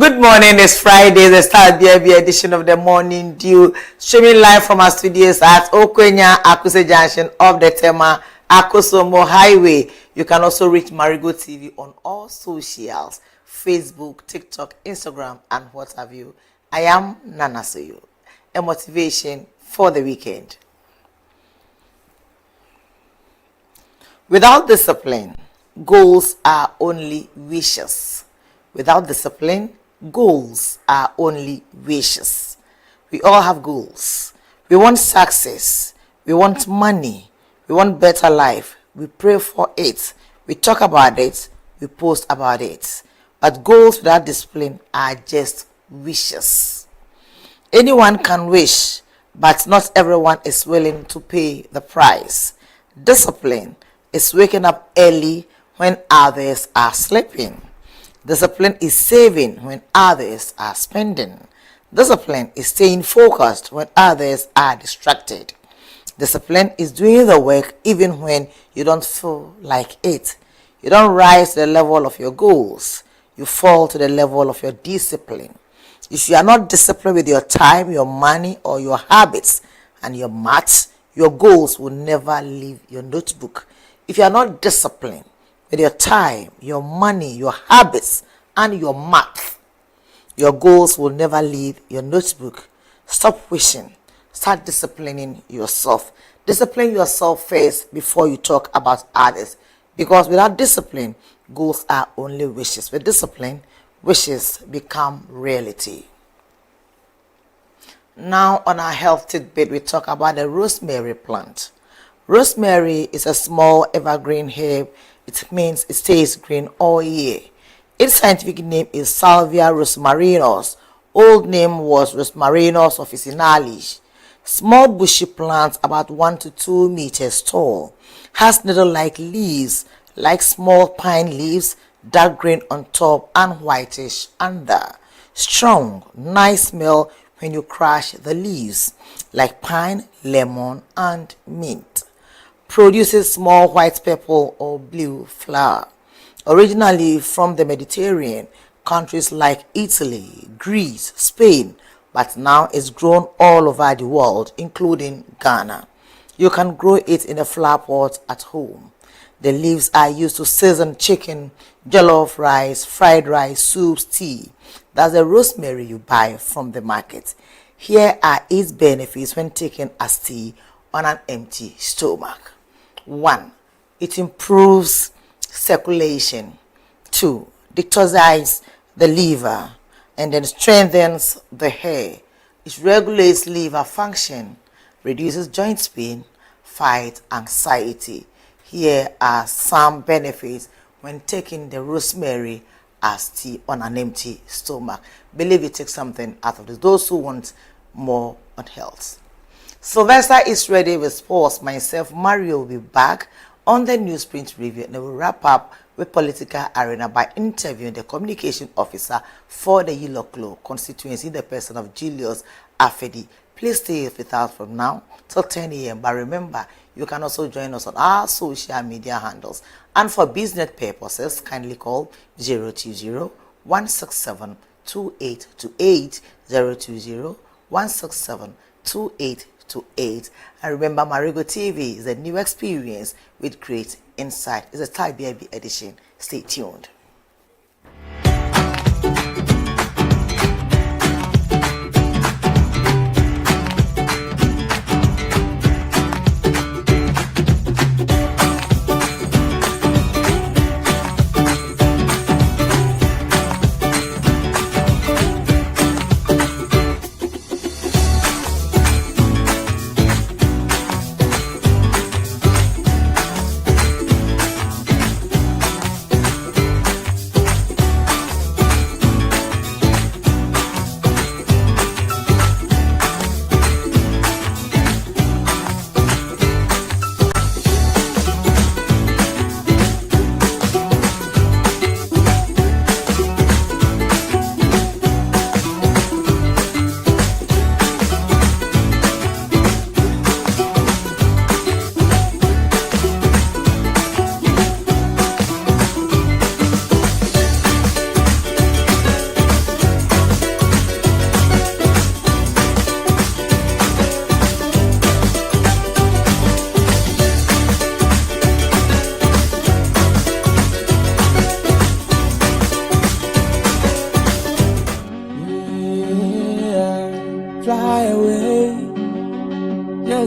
Good morning, it's Friday, the Start BIB edition of the Morning Dew, streaming live from our studios at Okwenya Akuse Junction of the Tema Akosomo Highway. You can also reach Marego TV on all socials, Facebook, TikTok, Instagram, and what have you. I am Nana Soyo, a motivation for the weekend. Without discipline, goals are only wishes. Without discipline, goals are only wishes. We all have goals. We want success. We want money. We want better life. We pray for it. We talk about it. We post about it. But goals without discipline are just wishes. Anyone can wish, but not everyone is willing to pay the price. Discipline is waking up early when others are sleeping. Discipline is saving when others are spending. Discipline is staying focused when others are distracted. Discipline is doing the work even when you don't feel like it. You don't rise to the level of your goals. You fall to the level of your discipline. If you are not disciplined with your time, your money, or your habits and your maths, your goals will never leave your notebook. If you are not disciplined with your time, your money, your habits, and your math, your goals will never leave your notebook. Stop wishing. Start disciplining yourself. Discipline yourself first before you talk about others. Because without discipline, goals are only wishes. With discipline, wishes become reality. Now on our health tidbit, we talk about the rosemary plant. Rosemary is a small evergreen herb. It means it stays green all year. Its scientific name is Salvia rosmarinus. Old name was Rosmarinus officinalis. Small bushy plant about 1 to 2 meters tall. Has needle-like leaves, like small pine leaves, dark green on top and whitish under. Strong, nice smell when you crush the leaves, like pine, lemon, and mint. Produces small white purple or blue flower. Originally from the Mediterranean, countries like Italy, Greece, Spain, but now it's grown all over the world, including Ghana. You can grow it in a flower pot at home. The leaves are used to season chicken, jollof rice, fried rice, soups, tea. That's the rosemary you buy from the market. Here are its benefits when taken as tea on an empty stomach. 1. It improves circulation. 2. Detoxifies the liver and then strengthens the hair. It regulates liver function, reduces joint pain, fights anxiety. Here are some benefits when taking the rosemary as tea on an empty stomach. Believe you take something out of this. Those who want more on health. Sylvester is ready with sports. Myself, Mario, will be back on the newsprint review, and we'll wrap up with political arena by interviewing the communication officer for the Yiloklo constituency, the person of Julius Afedi. Please stay with us from now till 10 a.m. But remember, you can also join us on our social media handles. And for business purposes, kindly call 020-167-2828, 020-167-2828. And remember, Marego TV is a new experience with great insight. It's a Thai BIB edition. Stay tuned.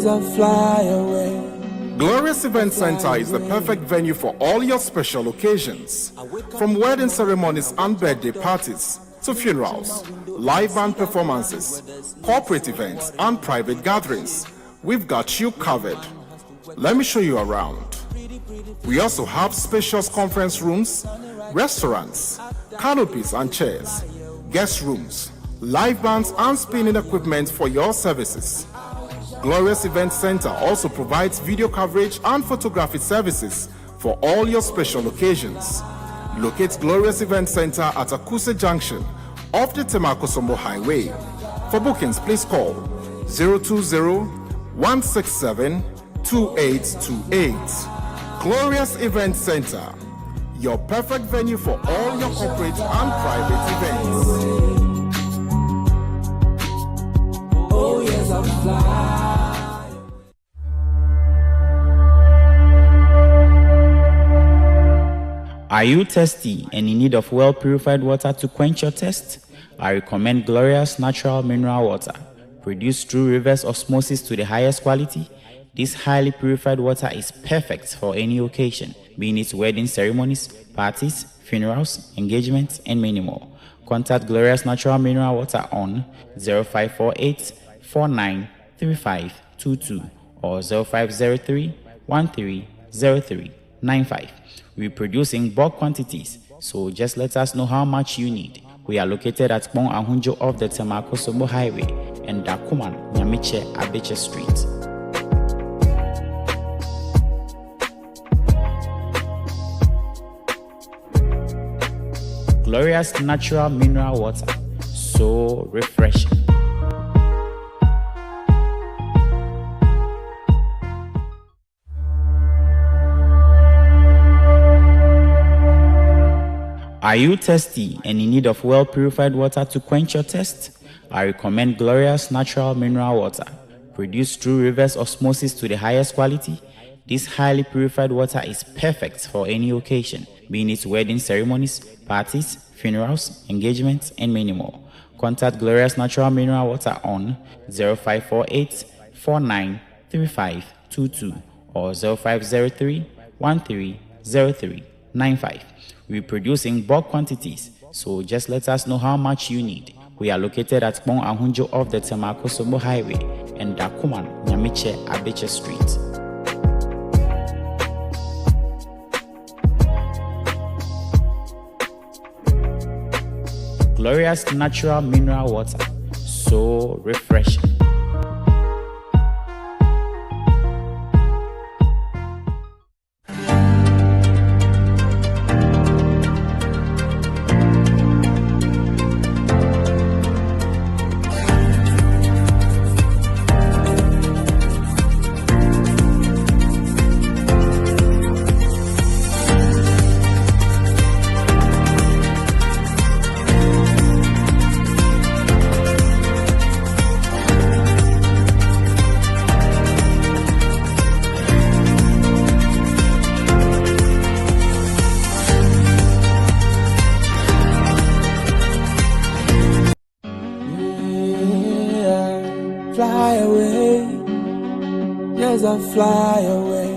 Yes, I'll fly away. Glorious Event Center is the perfect venue for all your special occasions. From wedding ceremonies and birthday parties to funerals, live band performances, corporate events, and private gatherings, we've got you covered. Let me show you around. We also have spacious conference rooms, restaurants, canopies and chairs, guest rooms, live bands and spinning equipment for your services. Glorious Event Center also provides video coverage and photography services for all your special occasions. Locate Glorious Event Center at Akuse Junction off the Temakosombo Highway. For bookings, please call 020-167-2828. Glorious Event Center, your perfect venue for all your corporate and private events. Oh yes, I'll fly. Are you thirsty and in need of well-purified water to quench your thirst? I recommend Glorious Natural Mineral Water, produced through reverse osmosis to the highest quality. This highly purified water is perfect for any occasion, being it wedding ceremonies, parties, funerals, engagements, and many more. Contact Glorious Natural Mineral Water on 0548 493522 or 0503 130395. We produce in bulk quantities, so just let us know how much you need. We are located at Kpong Ahunjo off the Temakosombo Highway and Dakuman, Nyamiche, Abeche Street. Glorious Natural Mineral Water, so refreshing. Are you thirsty and in need of well-purified water to quench your thirst? I recommend Glorious Natural Mineral Water, produced through reverse osmosis to the highest quality. This highly purified water is perfect for any occasion, being it wedding ceremonies, parties, funerals, engagements, and many more. Contact Glorious Natural Mineral Water on 0548 493522 or 0503 130395. We produce in bulk quantities, so just let us know how much you need. We are located at Kpong Ahunjo off the Temakosombo Highway and Dakuman, Nyamiche, Abeche Street. Glorious Natural Mineral Water, so refreshing. Fly away, yes, I'll fly away.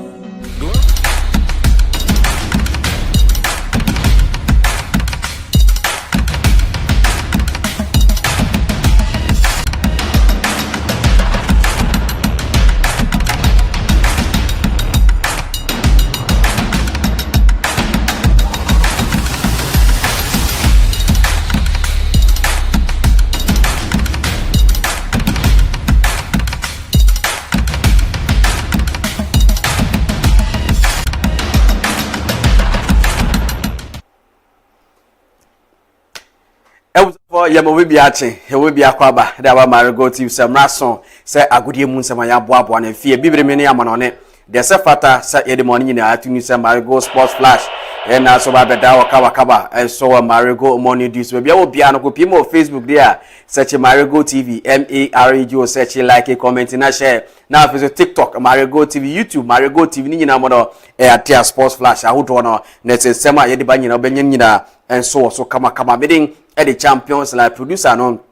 Yama be ache, he will be aquaba, there were Marego to some rason, say Agudi Moon, some Yabuab, and fear Bibi Miniam on it. There's a fata, say Eddie morning in the iTunes and Marego Sports Flash, and also by Bedawa Kawakaba, and so a Marego morning dues will be our piano Pimo Facebook there, search a Marego TV, MAREGO, search like a comment and a share. Now if it's a TikTok, Marego TV, YouTube, Marego TV, Ninamono, Air Sports Flash, I would honor, Nets and Sema Yedibanya, Benyanina, and so kama bidding. The champions like producer no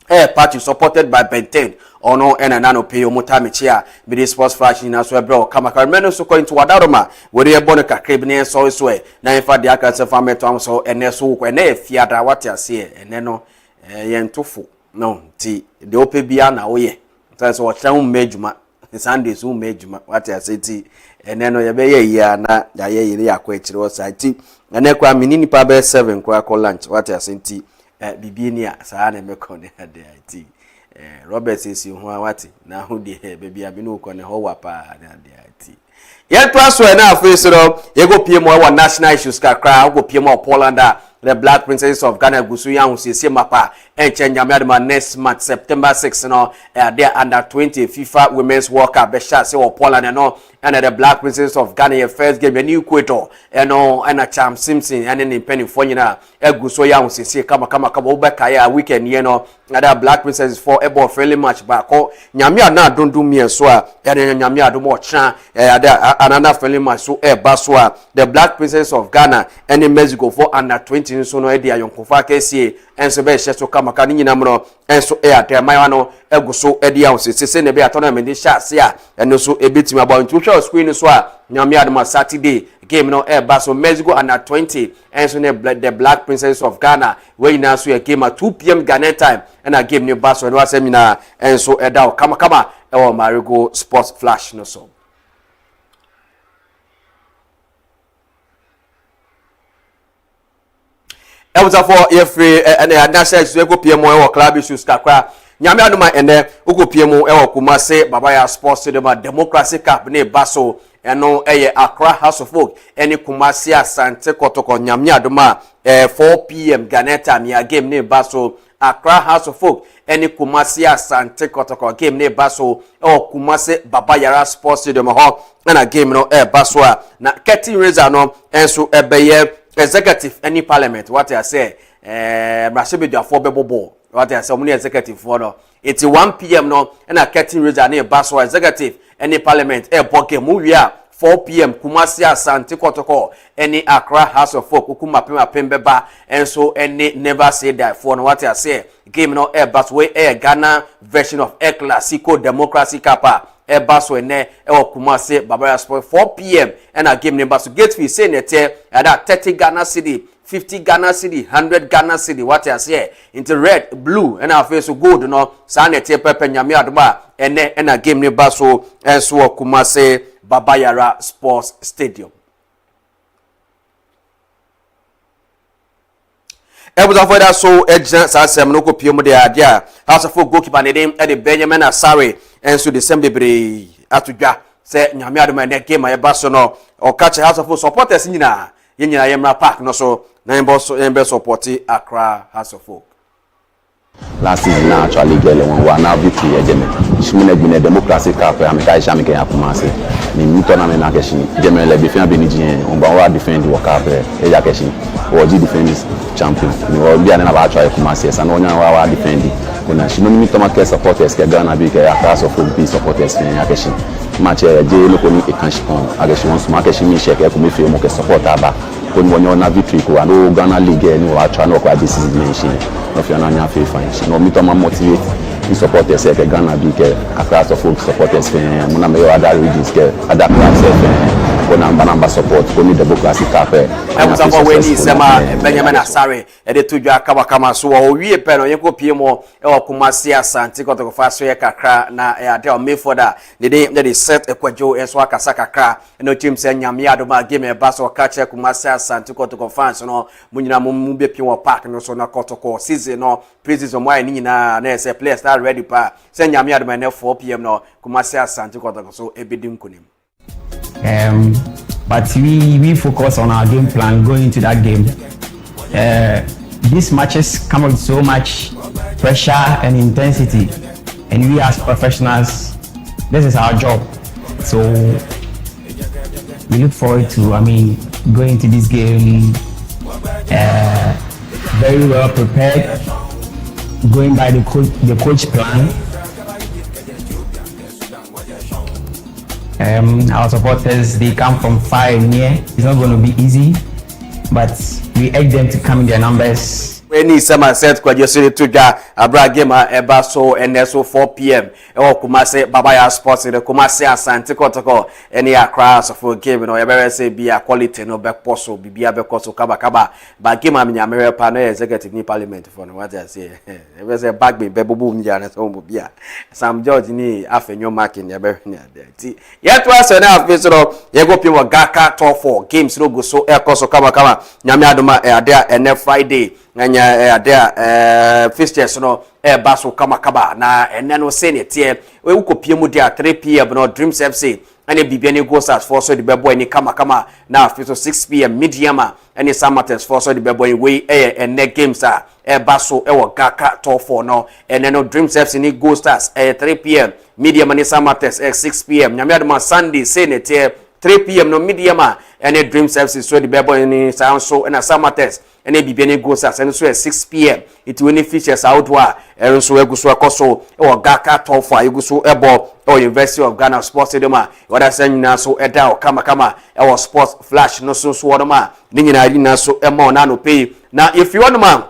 party supported by Benten ono ena nano pay omutamichia be the sports flash na so ebro kama remember so going to wadaroma we dey born kakre bi ne so so e na infa de aka se fameto am so ene so ko ene fiada wate ase ene no yentofo no ti de ope bia na wo ye so wo chan mejuma Sunday so mejuma wate ase ti ene no ye be ye ya na ya ye yire yakwa ekire wo sa ti ene kwa minini pa be 7 kwa ko lunch wate ase ti bibi ni a saa na meko ne ade ati Robert esi ho awati na ho de baby abi no ko ne ho wapa na ade ati ye to aso na afeso no ye go pie mo wa national issues kakra go pie mo Poland the Black Princess of Ghana gusu ya hu siesie mapa enche nyame adema next month September 6 no they under 20 FIFA Women's World Cup be sha se Poland no and the Black Princess of Ghana your first game new Equator and a Cham Simpson and in penny for nyina eguso ya hu siesie kama obeka ya weekend ye no that Black Princess for a ball friendly match back nyame na dondu mi so a nyame adomo cha another friendly match so baswa the Black Princess of Ghana and in Mexico for under 20 so no e dia yonkofa kese enso be hye so kama kan nyina mro enso e atema no eguso e dia se ne be tournament sha se a eno so ebetimi aba ntu hwe screen so a nyame adoma Saturday game no e baso Mexico under 20 enso ne the Black Princess of Ghana we na so e game at 2 p.m. Ghana time and a game ne baso no asemi enso e da kama e wo Marego Sports Flash no so I was for every and national issues go PMO or club issues kakra nyame anuma ene go PMO e Kumase Babaya Sports Stadium Democracy Cup ne baso eno eye Accra House of Folk eni Kumase Asante Kotoko nyame aduma 4 p.m. Ghana time ya game ne baso Accra House of Folk eni Kumase Asante Kotoko game ne baso Kumase Babaya Sports Stadium ho na game no baso na Curtain Raiser no enso ebeye executive any parliament what I say Brasebe do afọ bebo what I say omni executive for no it's 1 p.m. no and a curtain raiser na baso executive any parliament boke mu wia 4 p.m. Kumasi Asante Kotoko any Accra House of Folk ukuma pembeba and so any never say that for no what I say game no but we Ghana version of El Clasico Democracy Cup baso ene Kumase Babaya Sport 4 p.m. and a game number so get fee say nete that 30 Ghana city 50 Ghana city 100 Ghana city what I say into red blue and our face so gold no sa nete pepe nyame adoma ene and a game number so enso Kumase Babayara Sports Stadium was avoid that so agent Sassam no PMO de adia House of Folk goalkeeper name at the Benjamin Asare and so the same baby atudwa say nyame adoma ne game my baso no or catch House of Folk supporters nyina yenyina Yemra Park no so na embe support Accra House of Folk last season now actually get one now victory ejeme shimene gbine Democracy Cup ameka isha meke Kumase ni tournament na keshi jeme le be fian beniji on ba wa defend the cup eja keshi o ji defend champion ni o bia na ba actually Kumase sa no nya wa defend kuna shino mi to make supporters ke Ghana bi ke Accra so be supporters ya keshi match je loko ni ekanshipon ageshi won so make shi mi sheke ko mi fi mo ke supporter ba ko ni won na victory ko ando Ghana league ni wa actually no ko this is mention no fi na nya fi fine no mi to ma motivate ni supporters ke Ghana bi ke Accra so Folk supporters fe mo na me other regions ke other clubs fe ko na number support ko ni Democracy Cup e am so we ni sema Benjamin Asare e de tudwa kama so o wie pe no yeko pie mo Kumase Asante Kotoko fa so ye kakra na ade o me for that they set ekwajo enso akasa kakra no team se nyame adoma game e ba so ka che Kumase Asante Kotoko fans no munyina mu be pie wo park no so na Kotoko season no preseason mo ni nyina na se players start ready pa se nyame adoma na 4 p.m. no Kumase Asante Kotoko so ebedim kunim but we focus on our game plan going into that game. These matches come with so much pressure and intensity, and we as professionals, this is our job. So we look forward to, going into this game very well prepared, going by the coach plan. Our supporters, they come from far and near. It's not going to be easy, but we urge them to come in their numbers Any summer set kwa jesiri tuja abra game eba so NSO 4 p.m. Ewo Kumase Babaya Sports in the Kumase Asante Kotoko any Accra for game no ever say be a quality no back poso bibia bekoso kaba but game am nyamere pa no executive ni parliament for no what I say ever say back be bebubu mja na so bia Sam George ni afenyo marking ya be ni ade ti yet was na afi so ye go pim gaka top 4 games no go so ekoso kaba nyame adoma ade a Friday anya there fixtures no baso kama na ene no se ne tie we ukopie mu dia 3 pm no Dreams FC ane bibia ne goals as for so the bebo ni kama na after 6 pm mediama ane Samatters for so the bebo we ene games baso wo gaka top 4 no ene no Dreams FC ni goals 3 pm mediama ni Samatters 6 pm nyame adoma Sunday se ne tie 3 pm no mediama ene Dreams FC so the bebo ni so na Samatters ene bibia goes as and so at 6 pm it will features outdoor and so eguso akoso e gaka top 4 eguso ebo or University of Ghana Sports Stadium what I say na so eda kama e sports flash no so wodoma ni nyina so e ma na no pay na if you want man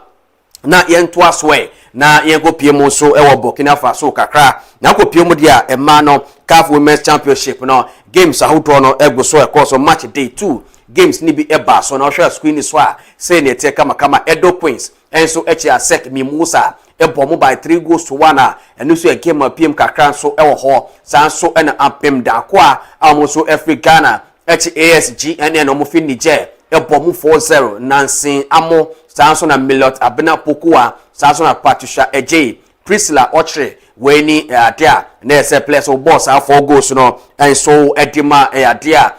na yento aswe na yenko piemu so e Burkina Faso kakra na ko piemu dia e ma no CAF Women's Championship no games ahodo no eguso e course match day 2 games ni bi eba so na hwe screen so a say ne te kama Edo Queens enso echi asek Mimosa ebo mo by 3 goals to 1 a eno so e game apiem kakra so e wo ho san so e na apem da ko a amo so Africana echi ASG ene no mo fi Niger ebo mo 4-0 Nansin amo san so na Milot Abena Pokua san so na Patricia Eje Priscilla Ochre weni dia na ese place o boss a 4 goals no and so edima dia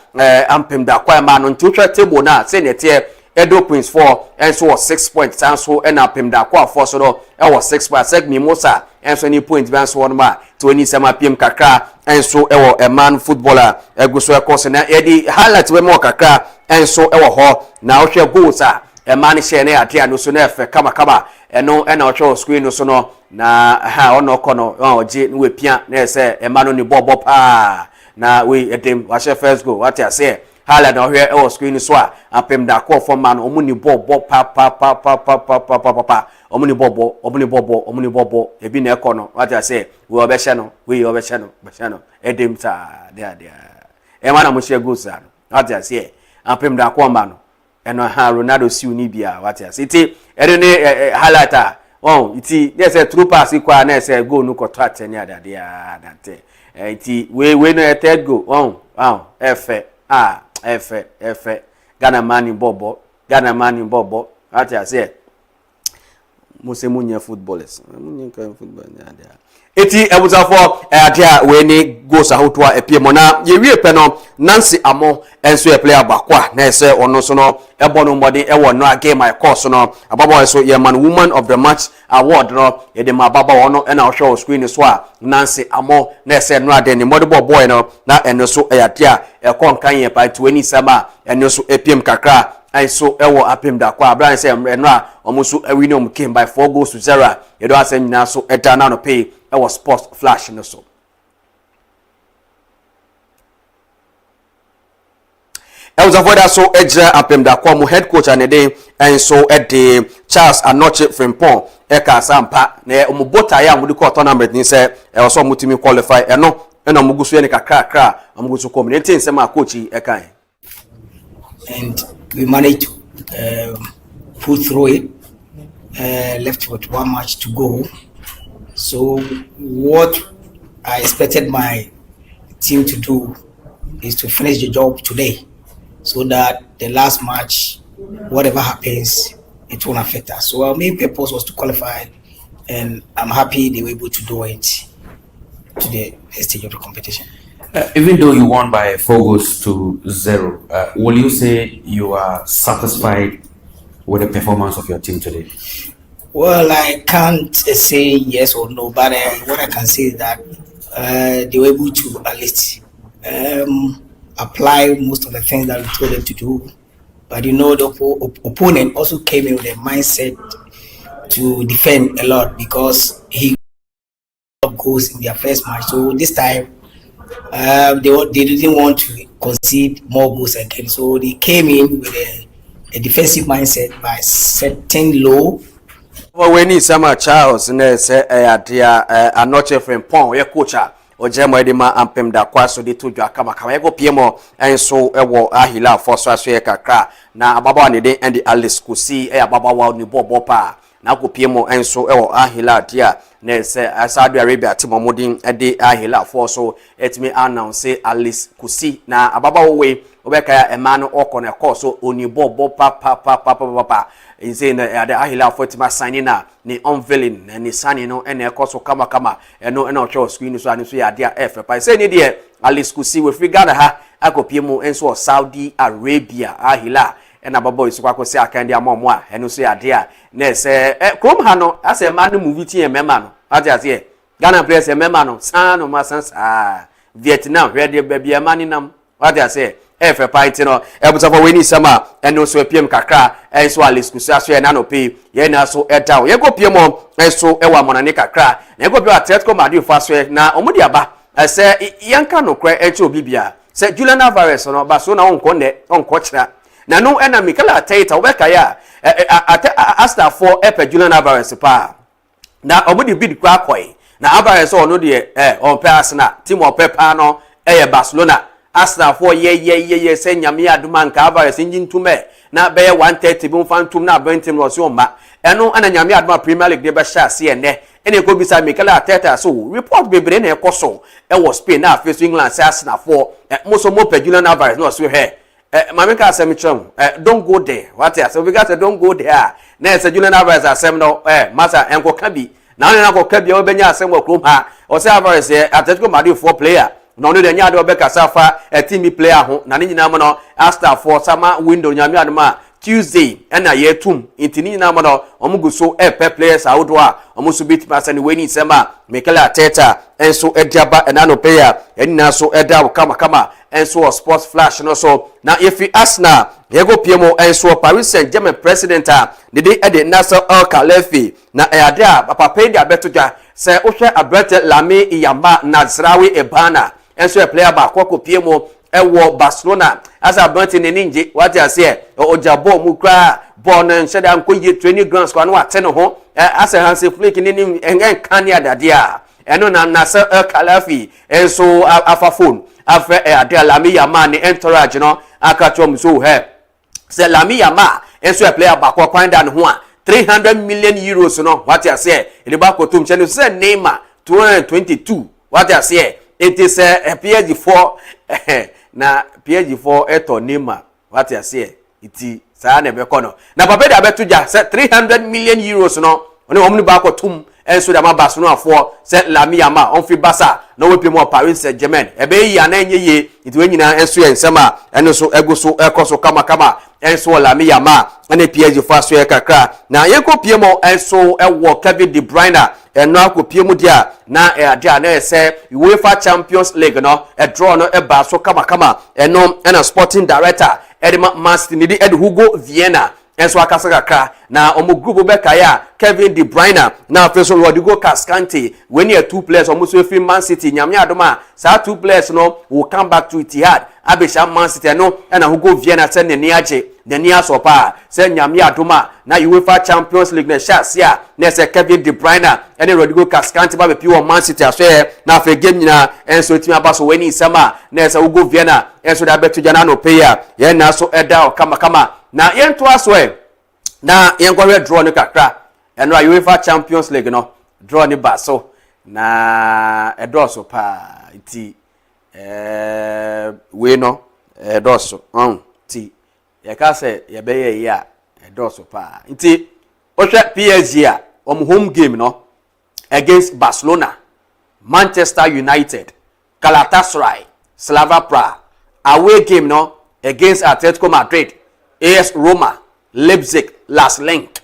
ampem da kwa ma no ntutwa table na say ne tie Edo Queens 4 and so 6 points and so and ampem da kwa 4 so no e was 6 points sek Mimosa and so ni point ban so no ma 27 pm kakra and so e wo a man footballer eguso e course na e di highlight we mo kakra and so e wo ho na o hwe goals a e man share na dia no so na efe kama eno na o hwe screen no so no na ha ono kono oje we pia na ese e man no ni bobo pa na we edem wa share first goal what I say hala na hwe e screen so a apem da call for man omuni bobo pa omuni bobo ebi na ekono what I say we obehye no edem ta there e man na mo share goals no what I say apem da call man eno ha Ronaldo si uni bia what I say iti ene highlighter iti yes a true pass kwa na say goal no ko to ateni ada dia dante iti we no third goal efe Ghana man bobo what I say mose munye footballers munye kan football dia eti ebuzafo dia we ni goals ahotoa epie na ye wie pe no Nancy Amo enso e player bakwa na ese ono so no ebo no mbodi e wo no game my course no ababa so ye man woman of the match award no ye de mababa ono e na show screen so a Nancy Amo na ese no ade ni modibo boy no na eno so e atia e kon kan ye pa 27 eno so epiem kakra I so ewo apem da kwa abran say eno a omuso awini came by 4 goals to 0 ye do asem na so eta na no pay ewo sports flash no so Elzavoda so eja apem da kwa mu head coach anede and so ede Charles Anoche Frimpong eka sampa na omubota ya mudi ko tournament ni se e so mutimi qualify eno omugusu ye ne kakra omugusu community nsema coach eka and we managed to pull through it, left with 1 match to go. So what I expected my team to do is to finish the job today so that the last match, whatever happens, it won't affect us. So our main purpose was to qualify, and I'm happy they were able to do it to the next stage of the competition. Even though you won by 4 goals to 0, will you say you are satisfied with the performance of your team today? Well, I can't say yes or no, but what I can say is that they were able to at least apply most of the things that we told them to do. But you know, the opponent also came in with a mindset to defend a lot because he got goals in their first match. So this time, they didn't want to concede more goals again. So they came in with a defensive mindset by setting low we need some Charles ne say adia anoche friend pon ye coacha ojemo edema ampem da kwaso de to dwa kama kama ye go piemo enso ewo ahila forso aso ye kakra na ababa ne de and Alice Kusi ababa wa ni bobo pa na go piemo enso ewo ahila dia na say Saudi Arabia timomodin de ahila forso etimi announce Alice Kusi na ababa we obeka ya emano okone koso oni bobo pa is in the ahila fotima signing na ni unveiling na ni signing no ene ekoso kama eno cho screen so ani so ya dia f pa say ni de Alice Kusi we free Ghana ha akopie mu enso Saudi Arabia ahila ena babo iso kwako se akandi amomo a eno so ya dia na say krom ha no ase ma no movie tie mema no ati ase Ghana players mema no san no masansa Vietnam ready baby mani nam ati ase efe paiti no ebuta for weni sama eno so epiem kakra enso Alice Kusi aso ye na no pe ye na so edaw ye go piem enso ewa monane kakra ye go pie Atletico Madrid fa so na omudi aba se yanka no kra eche obibia se Julian Alvarez no ba so na onko kira na no ena Mikel Arteta obeka ya Asta for epe Julian Alvarez pa na omudi bid kwa koi na Alvarez no de on pe Arsenal team on pe pa no Barcelona Arsenal for ye say nyame aduma nka Alvarez njintume na be 130 bi mfantum na bentim no so ma eno ana nyame aduma Premier League de be sha se ene ene ko bisa Mikel Arteta so report bebre na ekoso was Spain na face England say Arsenal for moso mo pe Julian Alvarez no so he mameka asem chem don't go there what I say we got to don't go there na say Julian Alvarez asem no masa enko kabi na na ko kabi o benya asem wo krom ha o say Alvarez Atletico Madrid 4 player no no de nya de obeka safa team player ho na nyina mo no Asta for sama window nyame adoma Tuesday na yetum intini nyina mo no omugu so pe players awodo a omuso bit pass ni weni sema Mikel Arteta enso ediaba enano player enina so eda kama enso sports flash no so na if Arsenal yego piemo enso Paris Saint-Germain president a de Nasser Al-Khelaifi na ade a papa pe dia betodwa se ohwe abrete Lami Iyamba Nazrawi Ebana enso player ba kwako piemo ewo Barcelona as a bunting in ninja what I say ojabo mu kra born and shada nkoye training grounds kwa no atene ho as a Hansi Flick ni engen kania dadia eno na Nasser Al-Khelaifi enso afa phone afa ade Lami Yama ni entourage no aka chom so he say Lami Yama enso player ba kwa kwanda no ho a 300 million euros no what I say e ba ko tum chenu say Neymar 222 what I say it is a PSG4 na PSG4 eto Neymar what I say iti sa na be kono na papa da betuja say 300 million euros no oni omni ba ko tum enso da ma Barcelona for say Lami Yama on fi Barca na we pe mo Paris Saint-Germain ebe yi ana enye ye iti we nyina enso ensema eno so ego so ekoso kama enso Lami Yama ene PSG4 so kakra na yenko piemo enso ewo Kevin De Bruyne eno akopie mu dia na dia na ese UEFA Champions League no draw no ba so kama eno ena sporting director Edma Master ni Ed Hugo Vienna enso akasa kakra na omo group beka ya Kevin De Bruyne na Feso Rodrigo Cascante when you two players almost free Man City nyame adoma sa two players no will come back to Etihad abesha Man City no ena Hugo Vienna send ne aje ne asopa se nyame adoma na UEFA Champions League na shasia na se Kevin De Bruyne ene Rodrigo Cascante ba be pure Man City aso na fe game nyina enso timi abaso weni sama na se Hugo Vienna enso da betu jana no player ye na so eda kama na yento aso na yenkwa draw ni kakra eno UEFA Champions League no draw ni ba so na draw so pa iti we no draw so ti ye ka se ye be ye ya draw so pa iti ohwe PSG a home game no against Barcelona, Manchester United, Galatasaray, Slavia Prague, away game no against Atletico Madrid, AS Roma, Leipzig, Last Link,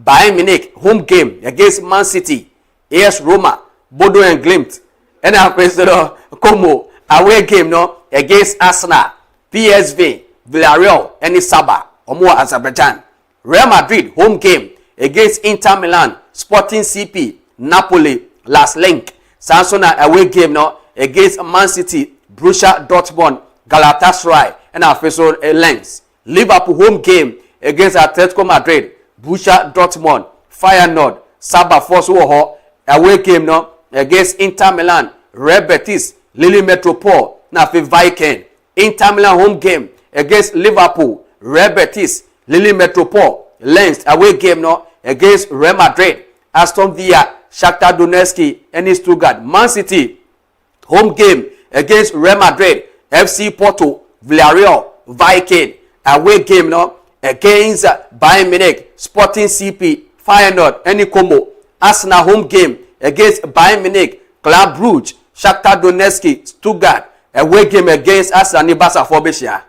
Bayern Munich, home game against Man City, AS Roma, Bodo and Glimt, and our Como, away game no against Arsenal, PSV, Villarreal, and Saba, Omo Azerbaijan, Real Madrid, home game against Inter Milan, Sporting CP, Napoli, Last Link, Sansona away game no against Man City, Borussia Dortmund, Galatasaray, and our first Lens. Liverpool home game against Atletico Madrid, Borussia Dortmund, Feyenoord Saba Force wo away game no against Inter Milan, Real Betis, Lille Metropole, na fi Viking. Inter Milan home game against Liverpool, Real Betis, Lille Metropole, Lens away game no against Real Madrid, Aston Villa, Shakhtar Donetsk, and Stuttgart. Man City home game against Real Madrid, FC Porto, Villarreal, Viking away game no against Bayern Munich, Sporting CP, Feyenoord, and Como. Arsenal home game against Bayern Munich, Club Brugge, Shakhtar Donetsk, Stuttgart. Away game against Arsenal and Barca for Beshia.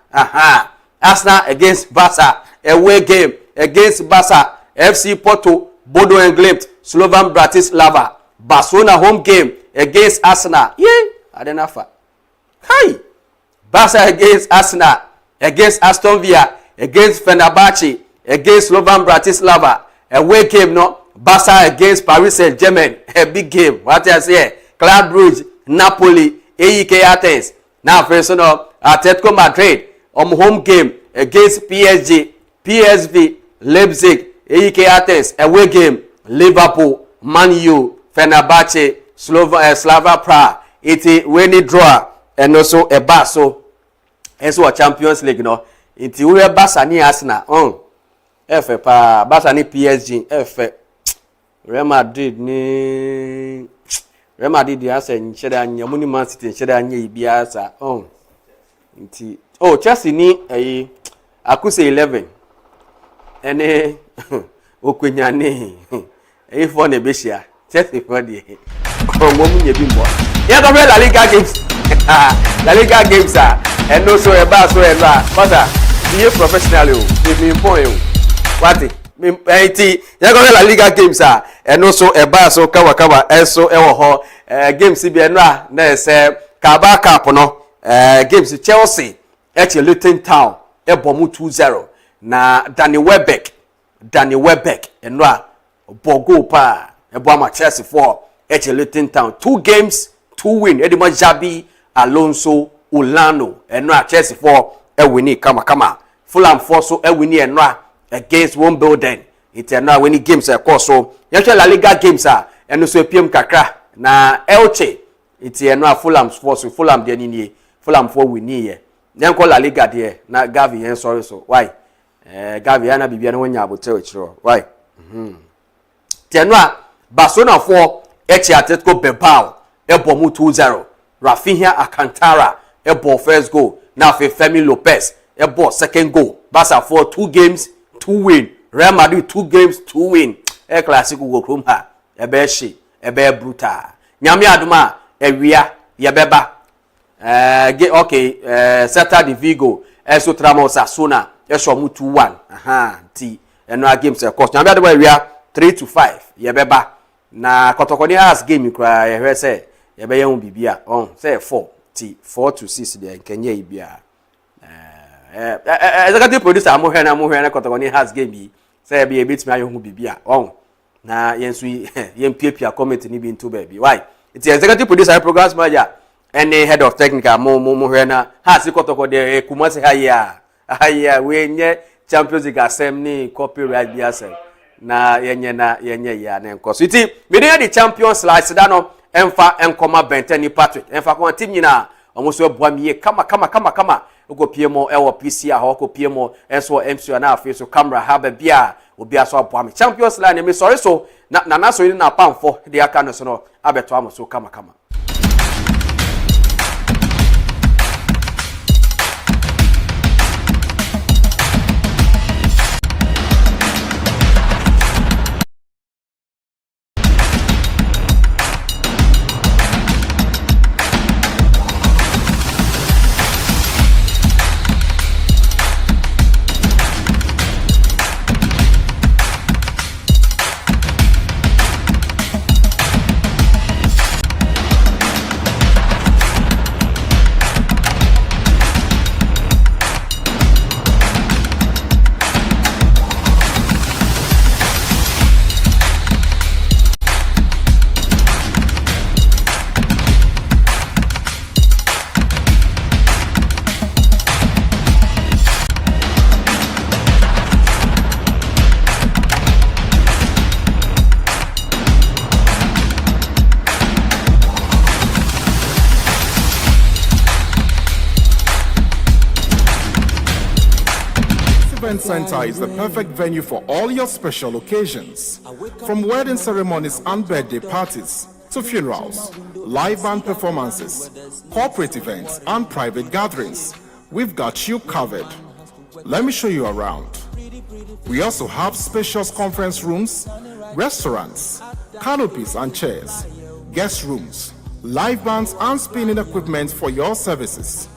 Arsenal against Barca. Away game against Barca. FC Porto, Bodo and Glimt, Slovan Bratislava. Barcelona home game against Arsenal. Yeah, I don't know. Hi. Barca against Arsenal, against Aston Villa, against Fenerbahce, against Slovan Bratislava. Away game no. Barca against Paris Saint-Germain. A big game. What I say? Club Brugge, Napoli, AEK Athens. Now, first of all, Atletico Madrid home game against PSG, PSV, Leipzig, AEK Athens. Away game, Liverpool, Man U, Fenerbahce, Slava Prague. It's winning draw and also a Basso. And so a Champions League, no. It's where Barca ni Arsenal. F pa Barca ni PSG, F Real Madrid ni Real Madrid di asa nchede anya muni Man City nchede anya ibi asa nti Chelsea ni akuse 11 ene okwenya ni for ne behia Chelsea for di mo mu nyebi mbo ya to La Liga games La Liga games eno so e ba so e ba but be professional o me point o what ti ya go La Liga games eno so e ba so kawa eso e wo ho games bi eno na se Carabao Cup no games Chelsea Luton Town e bomu 2-0 na Danny Welbeck eno bogo pa e bo ama Chelsea for Luton Town 2 games 2 win e di mo Jabi Alonso Olano eno Chelsea for e wini kama Fulham for so e wini eno against one building. It's now when games course so La Liga games and so PM kakra na Elche it's now Fulham for so Fulham de ni Fulham for we ni then call La Liga there na Gavi sorry so why Gavi na bibia na wanya abotel chiro why Tenwa Barcelona for Atletico Bilbao e bomu 2-0 Rafinha Alcantara e ball first goal now for Femi Lopez e ball second goal Barca for 2 games 2 win Real Madrid 2 games 2 win e classic go krom ha e be hye e be brutal nyame adoma e wia ye beba okay Celta de Vigo eso tramo Sasuna e so mu 2-1 ti eno games e course nyame adoma wia 3-5 ye beba na kotokoni has game kra ye hwe se ye be yan bibia say 4-6 de kenye ibia executive producer amohwe kotokoni has game bi say be a bit me ayo bibia na yensu yempia comment ni bi into baby why it's executive producer programs manager and head of technical mo na has kotokode kumase haya we nye Champions League asem ni copyright bi asem na yenye ya na nko so iti me dey the Champions League da no emfa enkoma Benteni Patrick emfa ko team nyina omoso aboa miye kama ugo PMO ewo PC a hoko PMO enso MC na afi so camera ha bia obi aso aboa me Champions League me sorry so na so ni na pamfo de aka no so no abeto amoso kama Event Center is the perfect venue for all your special occasions. From wedding ceremonies and birthday parties to funerals, live band performances, corporate events, and private gatherings, we've got you covered. Let me show you around. We also have spacious conference rooms, restaurants, canopies and chairs, guest rooms, live bands and spinning equipment for your services.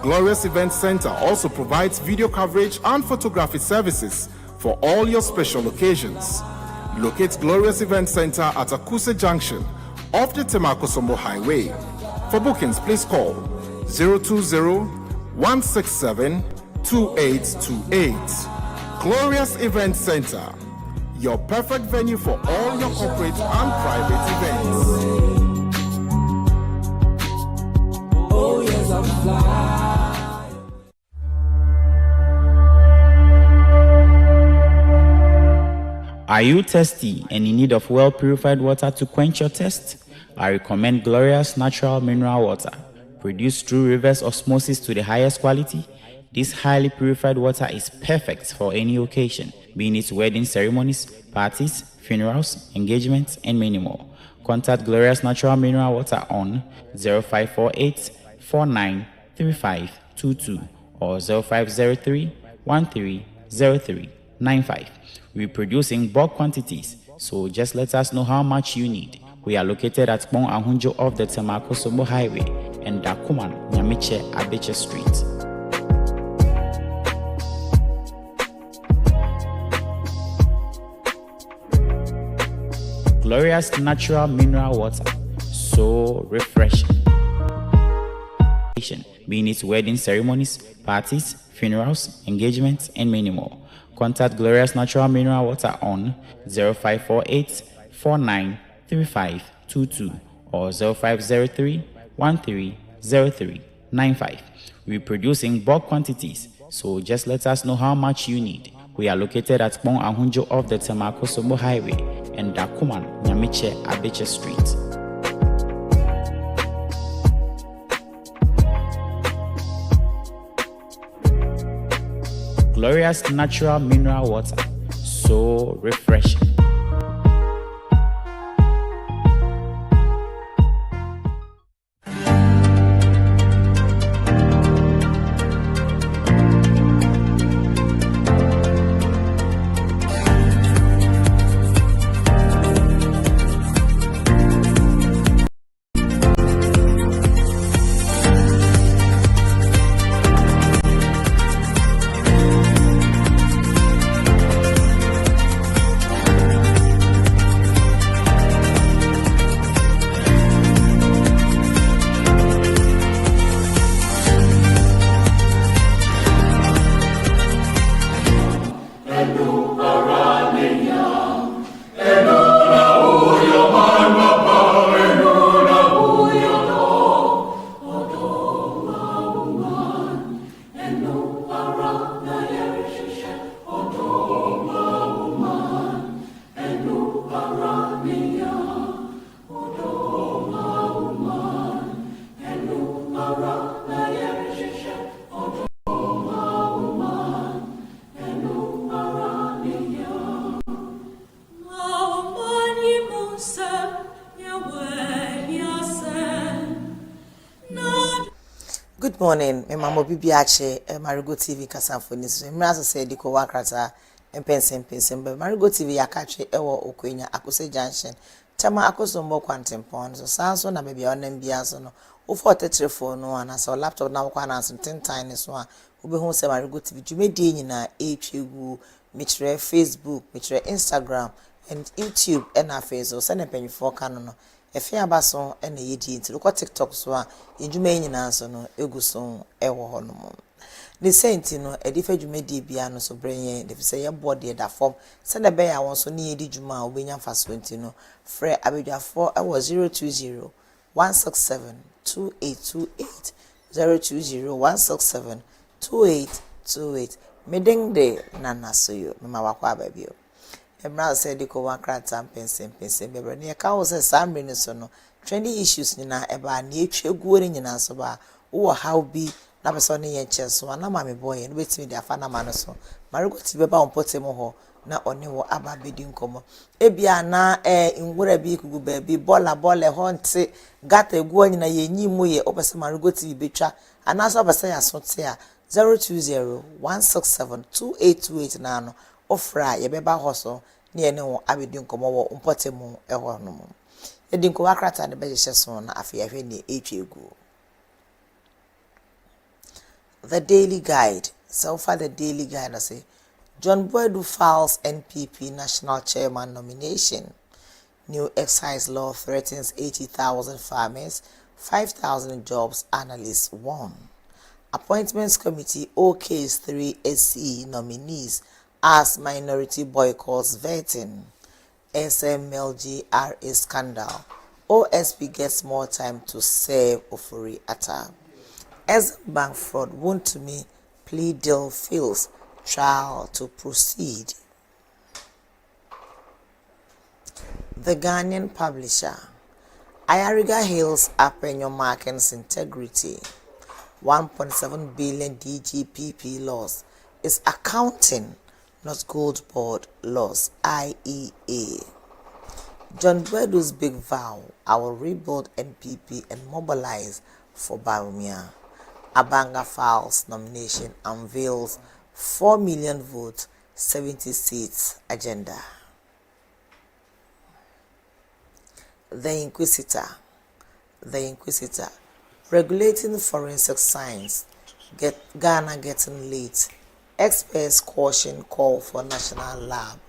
Glorious Event Center also provides video coverage and photography services for all your special occasions. Locate Glorious Event Center at Akuse Junction off the Temakosombo Highway. For bookings, please call 020-167-2828. Glorious Event Center, your perfect venue for all your corporate and private events. Oh yes, I'm fly. Are you thirsty and in need of well-purified water to quench your thirst? I recommend Glorious Natural Mineral Water. Produced through reverse osmosis to the highest quality, this highly purified water is perfect for any occasion, being it wedding ceremonies, parties, funerals, engagements, and many more. Contact Glorious Natural Mineral Water on 0548 493522 or 0503 130395. We produce in bulk quantities, so just let us know how much you need. We are located at Bon Ahunjo off the Temakosombo Highway and Dakuman, Nyamiche, Abeche Street. Glorious Natural Mineral Water, so refreshing. Being it wedding ceremonies, parties, funerals, engagements, and many more. Contact Glorious Natural Mineral Water on 0548 493522 or 0503 130395. We produce in bulk quantities, so just let us know how much you need. We are located at Bon Ahunjo off the Temakosombo Highway and Dakuman, Nyamiche, Abeche Street. Glorious Natural Mineral Water, so refreshing. Good morning, my mama Bibi Ache, Marego TV Kasanfonis. Mrazo said Diko Wakrata and Pensim, but Marego TV Yakache, Ewa Okwenya, Akuse Junction, Tama Akosombo Quantum Pond, so Sanso na maybe on Mbiasono, Ufo Tetrefone, no one, as our laptop now can answer 10 times one, who be home say Marego TV, you may dina, HU, Mitre, Facebook, Mitre, Instagram, and YouTube, and our face, or send a penny for canon. Efe abaso ene yedi nti lokọ TikTok so a edwuma nyina so no eguso ewo ho no. Ne senti no edifa dwumadi bia no so brenye de se ye body da form se na be ya won so ne yedi dwuma obenya faso nti no frɛ abedwafo ewo 020 167 2828 020 167 2828 medengde nana so yo mama wakwa ababio. Emra said the Kowan Kratam Pensim, Beber near cows and Samrin so no trendy issues nina eba nature good in Yansoba, or how be na person ne yen chenso na ma me boy no betimi de afa na ma no so Marego TV be ba on potem ho na oni wo aba bedi nkomo ebia na ngwura bi kugu ba bi bola ho nte gata egu anyina ye nyimu ye opese Marego TV betwa anaso opese ya sote a 02016728228 na no ofra ye beba ho so ne ye ne wo abedi nkomo wo mpotem ho no mo edi nkomo akrata ne beje so na afi ya hwe ne etwegu. The Daily Guide. So far, the Daily Guide, I say, John Boydu files NPP National Chairman nomination. New excise law threatens 80,000 farmers, 5,000 jobs, analysts warn. Appointments Committee OK's 3 SE nominees as minority boycotts vetting. SMLGRA scandal. OSP gets more time to serve Ofori Atta. As bank fraud won't to me plea deal fails trial to proceed. The Ghanaian publisher Ayariga hails Apenyo Marken's integrity. 1.7 billion DGPP loss is accounting, not gold board loss. IEA. John Boydu's big vow: I will rebuild NPP and mobilize for Bawumia. Abanga files nomination unveils 4 million votes, 70 seats agenda. The Inquisitor. Regulating forensic science. Ghana getting late. Experts caution call for national lab.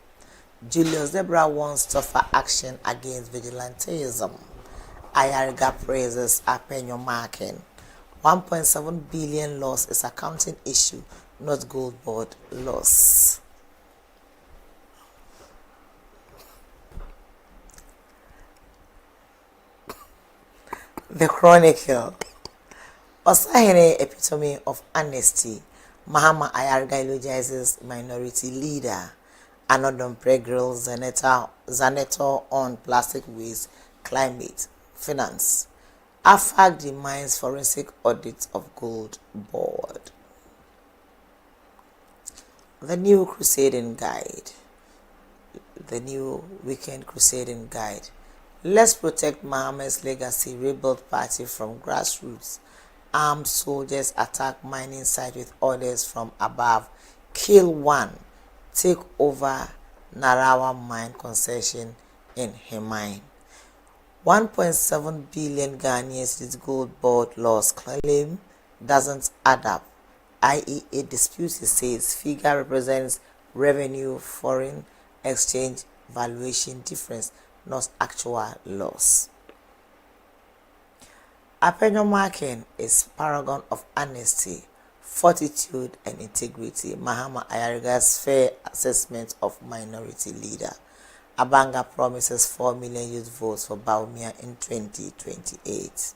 Julius Zebra wants tougher action against vigilantism. Ayariga praises Apenyo Marken. 1.7 billion loss is accounting issue, not gold board loss. The Chronicle. Osahene epitome of honesty. Mahama Ayariga eulogizes minority leader. Anodon Pregrill Zanetor on plastic waste, climate, finance. AFAC demands forensic audit of gold board. The new crusading guide. The new weekend crusading guide. Let's protect Mohammed's legacy. Rebuild party from grassroots. Armed soldiers attack mining site with orders from above. Kill one. Take over Narawa mine concession in Hemine. 1.7 billion Ghanaians with gold board loss claim doesn't add up. IEA disputes, it says figure represents revenue foreign exchange valuation difference, not actual loss. Apenyo Marken is paragon of honesty, fortitude and integrity. Mahama Ayariga's fair assessment of minority leader. Abanga promises 4 million youth votes for Bawumia in 2028.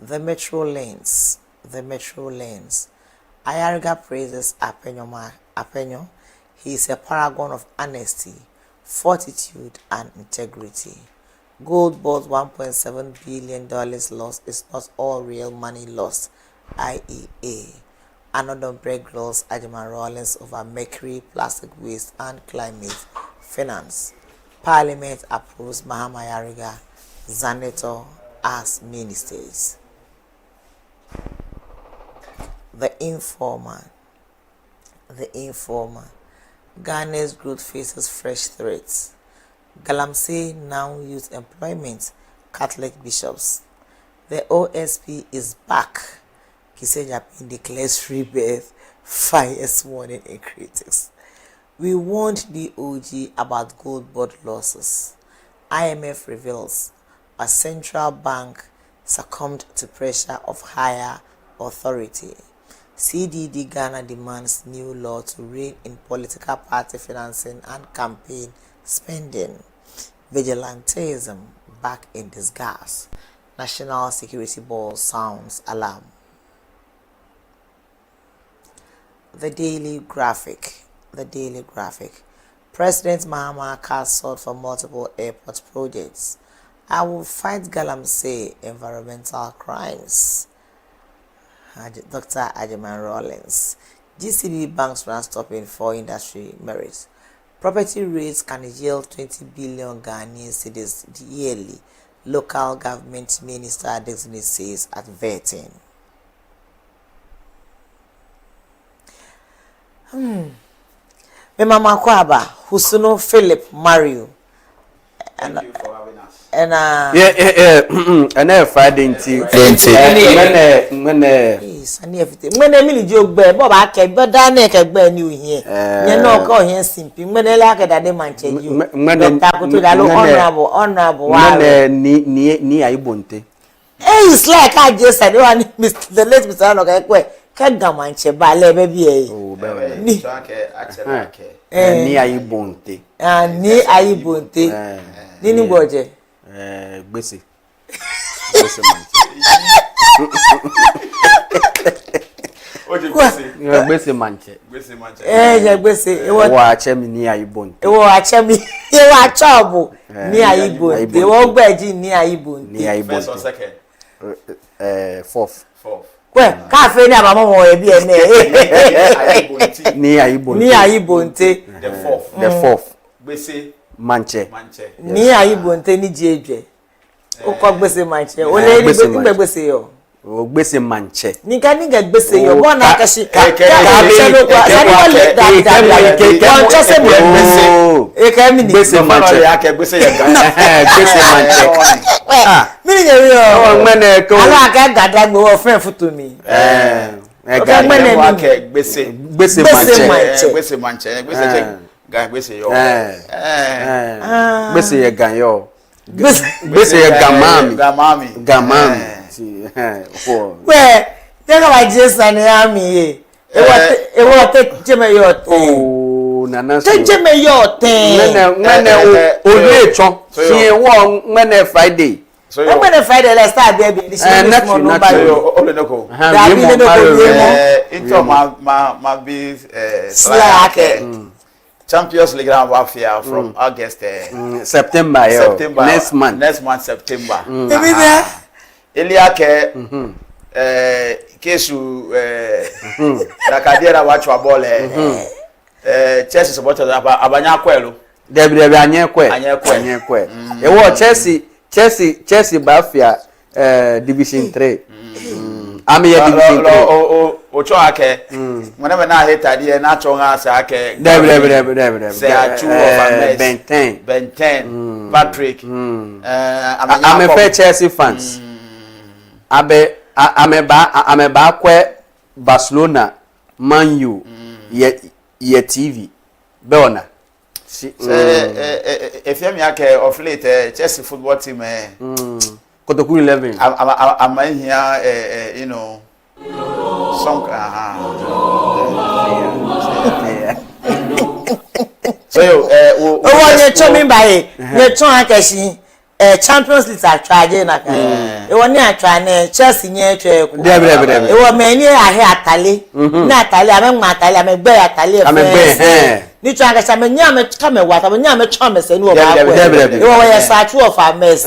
The Metro Lanes. Ayariga praises Apenyo. He is a paragon of honesty, fortitude, and integrity. Gold board $1.7 billion loss is not all real money lost. IEA. Another break laws Adama Rollins over mercury, plastic waste, and climate finance. Parliament approves Mahama Ayariga Zanetor as ministers. The Informer. Ghana's growth faces fresh threats. Galamsey now use employment Catholic bishops. The OSP is back. Kisejapin declares free birth, fires warning in critics. We warned DOG about gold board losses. IMF reveals a central bank succumbed to pressure of higher authority. CDD Ghana demands new law to rein in political party financing and campaign spending. Vigilantism back in disguise. National Security Board sounds alarm. The Daily Graphic. President Mahama casts sought for multiple airport projects. I will fight galamsey environmental crimes. Dr. Ajaman Rawlings. GCB banks run stopping for industry merits. Property rates can yield 20 billion Ghanaian cedis yearly. Local government minister designate says at vetting. Mama Kwaba, Husuno Philip Mario. Thank you for having us. And And Friday when I mean joke bear, Bob I can but Danek bear new here. You know, call him simply when I like that they might tell you. Honorable, ni Aibonte. It's like I just said, the late Mr. Logan, can't go manche ballet baby. Oh, ni Aibonte. Ni Aibonte. Nini Boje. Gbese. Gbese manche. Gbese. Wa achemi ni Aibonte. Ewo achemi. Ewo achobu ni Aibonte. Ewo gbeji ni Aibonte. Ni Aibonte. First or second? Fourth. Well, cafe ni abamo mo ebi ene. Ni Aibonte. Ni Aibonte. The fourth. Gbese Manche. Ni Aibonte ni jeje. Oko gbese manche. O le ni gbese yo. O gbese manche. Nika gbese yo. Bo na kashi. Gbese manche. Gbese yaga. Gbese manche. Mini je yo. Mwene ko. Ala ka gada gbo wo friend foto mi. Gbese manche. Gbese Gbese manche. Gbese je. Gbese yo. Gbese ye gan yo. Gbese ye gamami. Gamami. Well, tell my Jason Yami. It was take Jimmy your thing. Oh, Nana. Take Jimmy your thing. When Friday. So when a Friday let's start baby. This is more nobody. Into my be slack. Champions League warfare from August September next month September. Baby there. Eliake kesu na kadiera watchwa ball Chelsea supporters abanya kwelo debi anyekwe ewo Chelsea Bafia division 3 ami ya division 3 ocho ake whenever na hit die na chonga sa ake debi say achu of Ben 10 Patrick I'm a fair Chelsea fans ameba kwe Barcelona Man U ye TV beona if you ake of late Chelsea football team Kotoku 11 I'm here you know some so you you chomi by you chon akeshi Champions League are trying na kan. E woni atwa na Chelsea nye twa ku. E wo mani ahe atale. Na atale amegma atale amegbe atale e. Ni twa ka me nya me ka me wata me nya me chwa me se ni wo ba ko. E wo ye search of our mess.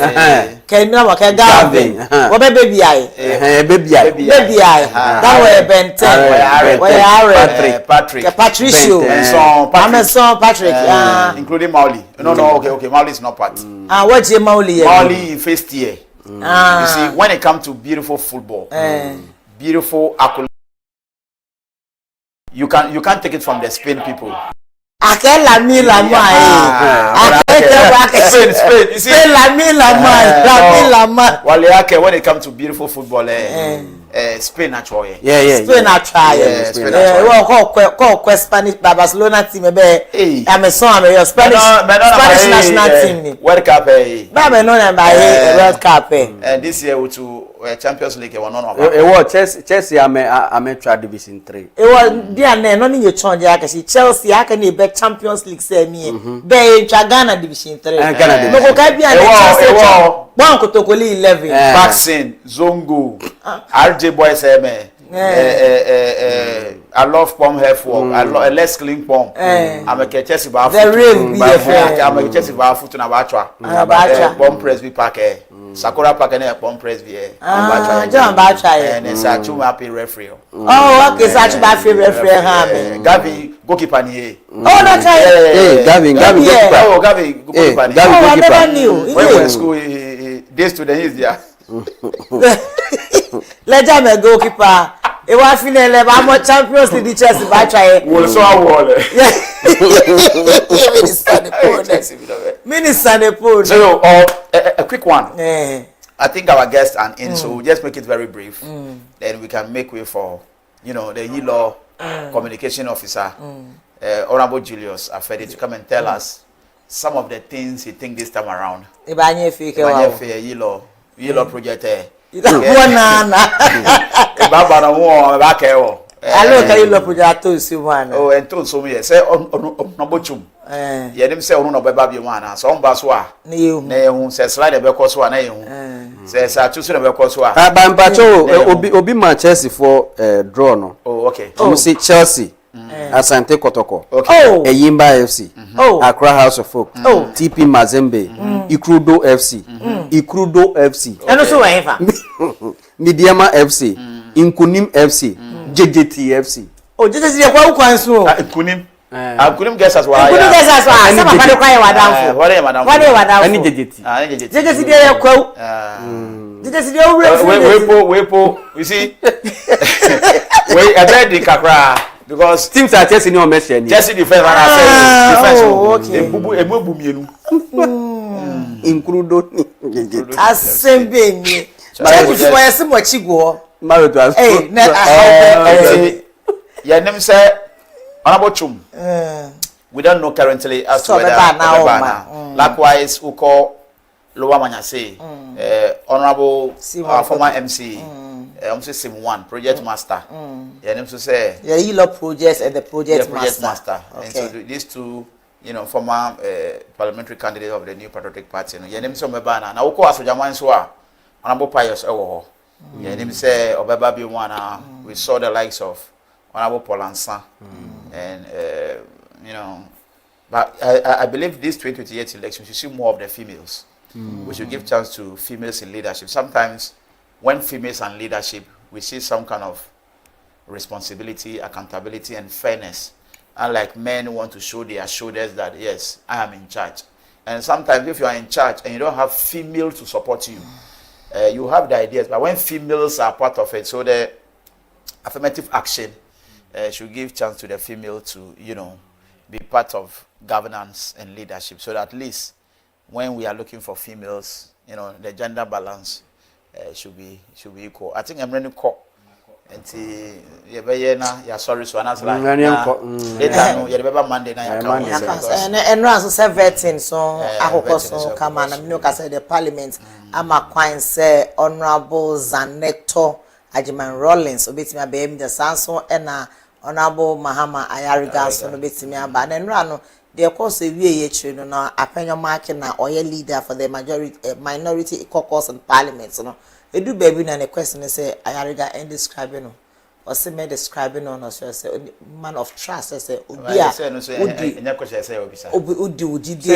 Ke na wa ke Gavin. Wo be baby ai. Baby ai. That way Ben 10. Patrick. Patricio. Son Patrick. Including Mauli. No, okay. Mauli is not part. What je Mauli? Mauli first year. You see, when it comes to beautiful football, beautiful accolades, you can't take it from the Spain people. Spain. You see, when it comes to beautiful football, Spain actually. Spain actually. Spanish Barcelona team I'm a Spanish national team. World Cup. World Cup. And this year to Champions League one of Chelsea I'm try division 3. It was dear no need change Chelsea be Champions League say me. Be Ghana division 3. No go ka bia Chelsea. One Kotokoli 11. Vaccine Zongo RJ boys I love pom hair for I love less clean pom. I'm a Chelsea bar. The real I'm a Chelsea bar foot na batwa. Pom press be pack Sakura pack na pom press be John Bacha and Sachu happy referee. Oh, okay, Sachu happy referee ha me. Gavi goalkeeper ni. Oh, no try. Hey, Gavin goalkeeper. Oh, Gavi goalkeeper. Oh, I never knew. When we were in school, day student is there. Let them goalkeeper. It was finally I'm Champions League Chelsea by try. We'll so wall. Minister the pool. So, a quick one. I think our guests are in, so we'll just make it very brief. Then we can make way for, the Yilo communication officer, Honorable Julius Afedi, to come and tell us some of the things he think this time around. Yilo project. Baba na wo ba ke wo. Alo ka Yilo project to si one. Oh, and told so me say no bochum. Ye dem say onu no beba bi mu ana. So on ba so a. Na ehun say slide be ko so a na ehun. Say sa chu so na be ko so a. Ba mpacho obi Manchester for draw no. Oh, okay. See Chelsea. Asante Kotoko. Okay. Eyimba FC. Accra House of Folk. TP Mazembe. Ikrudo FC. Ikrudo FC. And also whatever. Midiama FC. Inkunim FC. JJT FC. Oh, JJT dey kwa ukwanso. Inkunim. Inkunim guess as well. Inkunim guess as well. Sama fa dey kwa wadamfo. What dey madam? What dey wadamfo? Ani JJT. JJT. JJT dey kwa. JJT dey wepo. You see? Wait, I bet the Kakra. Because teams are Chelsea no mention. Chelsea defense and defense. Oh, okay. Ebubu mienu. Includo. Asembe ni. Chelsea for yesi mo chigo. Married to us. Hey, your name say Honorable Chum. We don't know currently as to whether likewise we call Lower Manyase, Honorable former MC. I'm saying Sim 1 project master. Yeah, them to say Yilo projects and the project master. Okay. And so these two, former parliamentary candidates of the New Patriotic Party. Yeah, them some bana. Now, of course, Jaman Swa, Honorable Pius Ewo. Yeah, them say Obeba Biwana. We saw the likes of Honorable Polansa, and but I believe this 2028 election we should see more of the females. We should give chance to females in leadership. Sometimes, when females are in leadership, we see some kind of responsibility, accountability, and fairness. Unlike men who want to show their shoulders that, yes, I am in charge. And sometimes if you are in charge and you don't have female to support you, you have the ideas. But when females are part of it, so the affirmative action should give chance to the female to, be part of governance and leadership. So that at least when we are looking for females, the gender balance should be equal. I think I'm running call. And sorry, so another line. Later, no, Monday night. And also say vetting, so I hope so come on. I'm not say the Parliament. I'm a quite say Honorable Zanetto Ajiman Rollins. Obey me, baby. The Sanson and Honorable Mahama Ayariga. So obey me, but then run. The course we children no apenya marking na oil leader for the minority caucus in parliament. So no, we do baby na the question say Ayariga and describing or say me describing no so say man of trust say obi say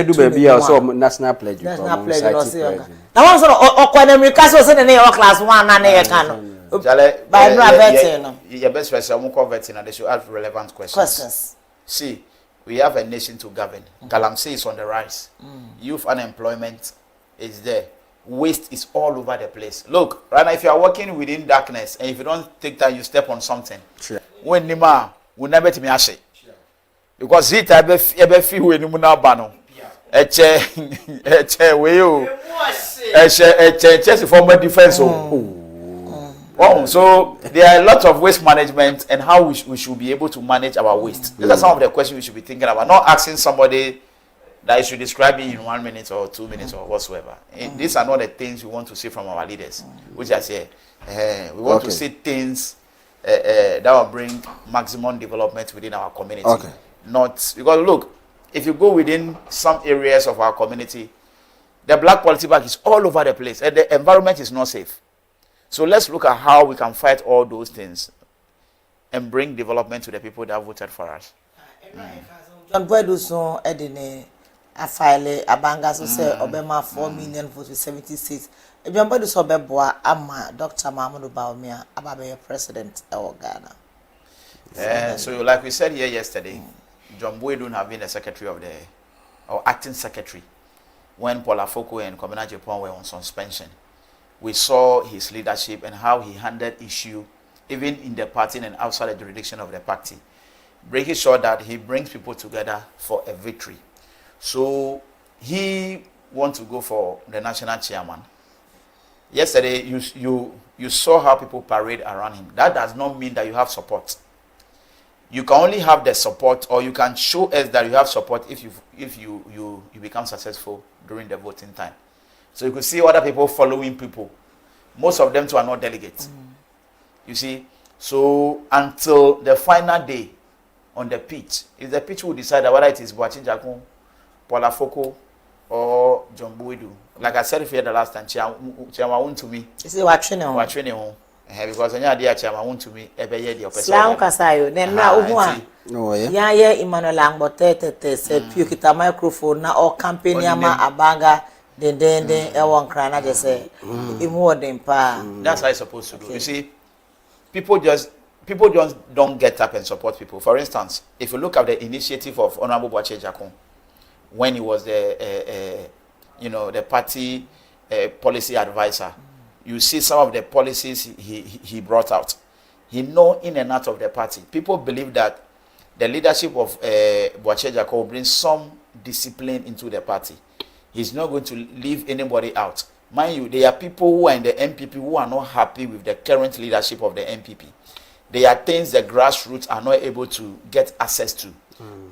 do baby also national pledge no say na one so America so say na class 1 na na can by no vetting no your best friend say we call vetting and they should ask relevant questions. See, we have a nation to govern. Galamsey is on the rise. Youth unemployment is there. Waste is all over the place. Look, right now, if you are working within darkness and if you don't take time, you step on something. Sure. When Nima will never be ashe. Because it ever feel when you now bano. Just former defense. Oh, so there are a lot of waste management and how we should be able to manage our waste. These are some of the questions we should be thinking about. Not asking somebody that you should describe it in 1 minute or 2 minutes or whatsoever. These are not the things we want to see from our leaders. Which I say, we want to see things that will bring maximum development within our community. Not because look, if you go within some areas of our community, the black policy bag is all over the place and the environment is not safe. So let's look at how we can fight all those things. and bring development to the people that voted for us. John Boydu so edine a file abanga so say obema 4 million votes with 76. John Boydu so beboa ama Dr. Mahmoud Bawumia ababe president of Ghana. So like we said here yesterday, John Boydu have been the secretary of the or acting secretary when Paul Afoko and Kwabena Japan were on suspension. We saw his leadership and how he handled issue even in the party and outside the jurisdiction of the party, making sure that he brings people together for a victory. So he wants to go for the national chairman. Yesterday, you saw how people parade around him. That does not mean that you have support. You can only have the support, or you can show us that you have support if you become successful during the voting time. So you could see other people following people. Most of them too are not delegates. You see, so until the final day on the pitch, if the pitch will decide whether it is Boachi Jakun, Paul Afoko, or John Boydu. Like I said here the last time, Chairman won to me. You see what training? What training? Because any idea Chairman won to me every year the opposite. Slam kasayo. Then na uhuwa. Oh yeah. Yeah, Emmanuel Langbote said pure kita microphone na or campaign yama abanga. Then one cry na just say imu odempa. That's how it's supposed to do. You see, people just don't get up and support people. For instance, if you look at the initiative of Honorable Boachi Jakun, when he was the party policy advisor, you see some of the policies he brought out. He know in and out of the party. People believe that the leadership of Boachi Jakun will bring some discipline into the party. He's not going to leave anybody out. Mind you, there are people who are in the MPP who are not happy with the current leadership of the MPP. There are things the grassroots are not able to get access to.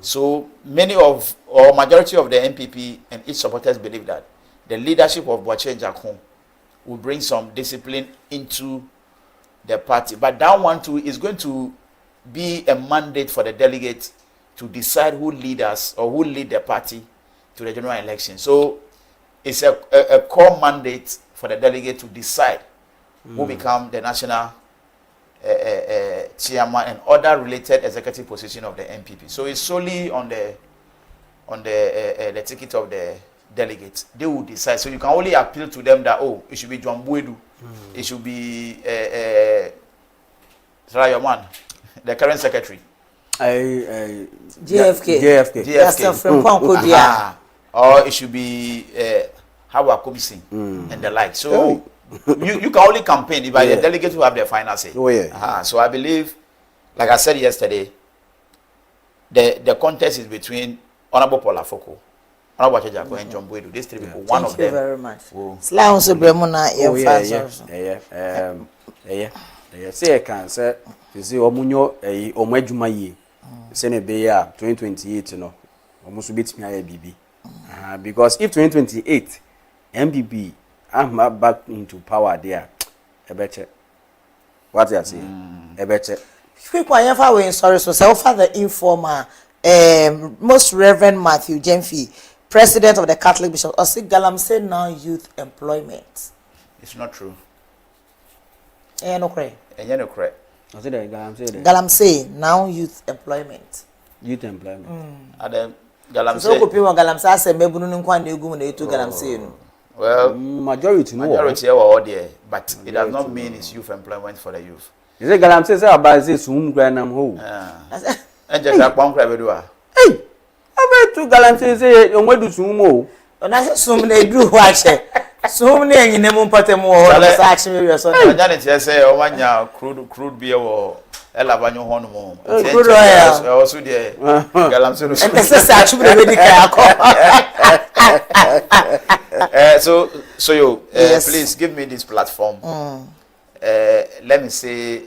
So majority of the MPP and its supporters believe that the leadership of Boachi Jakun will bring some discipline into the party. But that one too is going to be a mandate for the delegates to decide who lead us or who lead the party to the general election. So it's a core mandate for the delegate to decide who become the national chairman and other related executive position of the MPP. So it's solely on the ticket of the delegates. They will decide. So you can only appeal to them that it should be John Boydu, it should be your man, the current secretary. JFK. That's from Ponkodia. Or it should be Hawa Komisi and the like. So you can only campaign if the delegates who have their final say. So I believe, like I said yesterday, the contest is between Honorable Paul Afoko, Honorable Boachi Jakun, and John Boydu. These three people. One of them. Thank you very much. Slam so bremuna Say I can say you see omunyo omwadwuma yie. Say ne be ya 2028 no. Almost beat me a BB. Because if 2028 MPP I'm back into power there, a better. What you say? A better. Quick one, if I were sorry, so offer the informer, Most Reverend Matthew Jemfi, President of the Catholic Bishop, Osi Galamsey now youth employment. It's not true. No correct. No correct. Galamsey now youth employment. Youth employment. Adam Galamsey. So people Galamsey say maybe no one dey go na to Galamsey no. Well, majority are all there, but it does not mean it's youth employment for the youth. Is it Galamsey say about this sum granam ho? And just like one crab do. Hey, I bet to Galamsey say on where do sum o? Na sum na do wa che. Sum na nyine mu patem wo ho na sa action we so. Na jane tie say o manya crude beer wo elabanyo ho no mo. Crude oil. Also there Galamsey no. And say sa action we dey kai So you yes. Please give me this platform. Let me say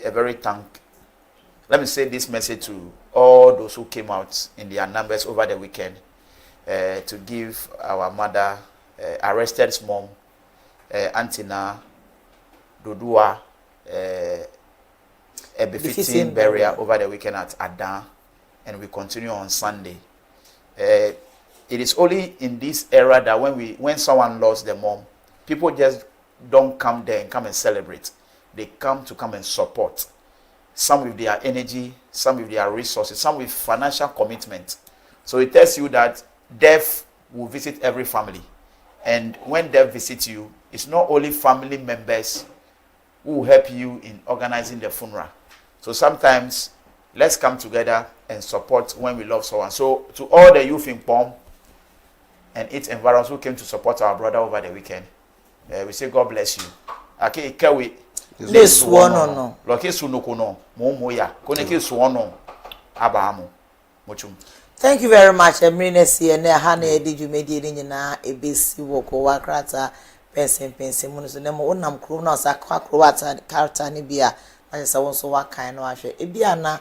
this message to all those who came out in their numbers over the weekend to give our mother, arrested mom, Antina Dodua, a befitting burial over the weekend at Adan, and we continue on Sunday. It is only in this era that when someone lost their mom, people just don't come there and come and celebrate. They come and support. some with their energy, some with their resources, some with financial commitment. So it tells you that death will visit every family. And when death visits you, it's not only family members who will help you in organizing the funeral. So sometimes, let's come together and support when we love someone. So to all the youth in POM and its environs who came to support our brother over the weekend, we say God bless you. Okay, Kewi. This one or no. Loke sunoko no. Moya. Koneke suono. Abahamu. Mochum. Thank you very much. Emrinesi and Hane did you made it na ABC woko wakrata pensin munusu nemo onam kro na sakwa krowata karta ni bia na se won so wakan no ahwe ebia na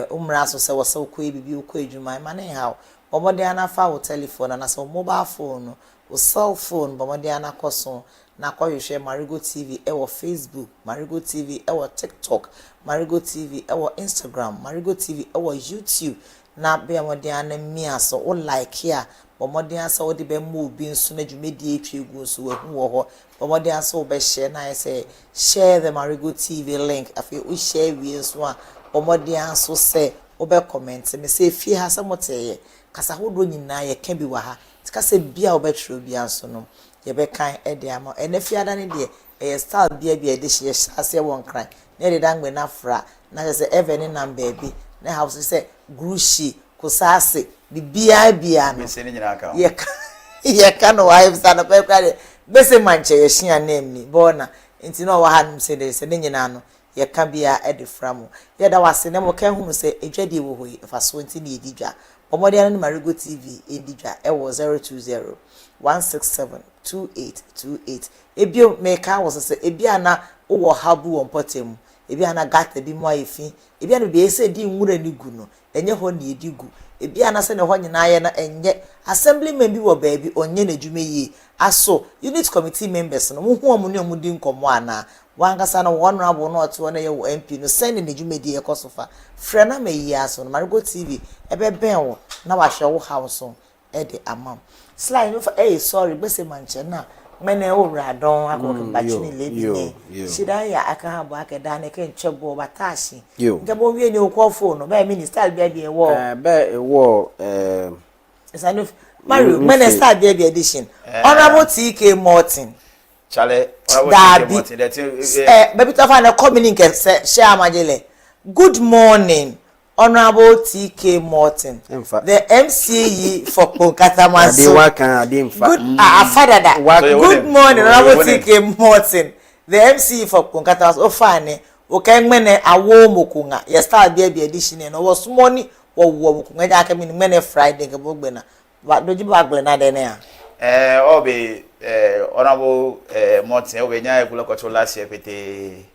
umra so se wo se ko bibi ko edwuma ma na how bomode ana fa wo telephone na so mobile phone wo cell phone bomode ana koso na kwa hwe Marego TV ewo Facebook, Marego TV ewo TikTok, Marego TV ewo Instagram, Marego TV ewo YouTube na be amode ana mia so o like here bomode asa wo de be mu obi nso na dwumedi etwegu nso wo hu wo ho bomode asa wo be share na say share the Marego TV link afi o share wi nso a bomode asa say wo be comment me say fie ha samoteye kasa hodo nyina ye ka bi wa ha tika say bia wo be tro bia nso no ye be kan e de ama ene fiada ne de e style bia de hye ase won kran ne de dangbe na fra na say even na baby na house say grushi kusase bibia bia no ye ka no wives and pe kwade bese manche ye hia name ni bona nti no wa hanum say de se ne nyina no ye ka bia e de framo ye da wase ne mo kan hu say edwade wo hoyi fa so nti ne edidwa omode anu Marego TV edidwa e wo 020 167 2828 ebio meka wo say ebia na wo habu won potem ebia na gata bi mo ayefi ebia no be ese di nwura ni gu no enye ho na edigu ebia na se ne ho nyina ye na enye assemblyman bi wo baabi onye na dwuma yi aso unit committee members no hu omu ne omu di nkomo ana wangasa na wonu abo no oto na ye wo MP no send ne dwuma di ekosofa frɛ na mayi aso no Marego TV ebe ben wo na wa hwe wo house e de amam slide no for sorry bese manche na mene owra don akoko bachini lebi ne shida ya aka ha bo aka da ne ken chebo batashi ngabo wie ne okwo phone no ba minister bia bia wo isano Mario mene star bia edition honorable TK Martin chale honorable TK Martin that baby to find a communique share majele good morning Honorable TK Martin, the MCE for Ponkatamaso. Good morning, Honorable TK Martin, the MCE for Ponkatamaso. Oh, fine. Okay, mene awo mokunga. Ya start baby edition and was money or wokunga. I came in many Friday. But do you back na dene? Obe Honorable Martin. Obe nya kula kocho last year pete.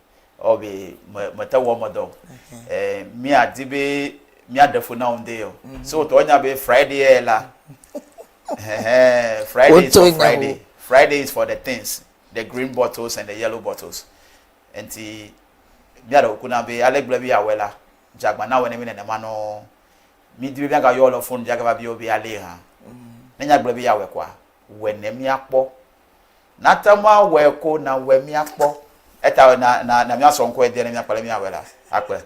Obi mata wo modo mi adibe mi adefo na on dey so to onya be Friday la Friday is for Friday. Friday is for the things, the green bottles and the yellow bottles. Enti mi ada okuna be alegbla bi awela jagba na wona mi na ma no mi dibe bi aga yo lo phone jagba bi obi ale ha nya gbla bi awe kwa wena mi akpo natama we ko na we mi akpo eta na mi asonko e de na mi akpale mi awela akpe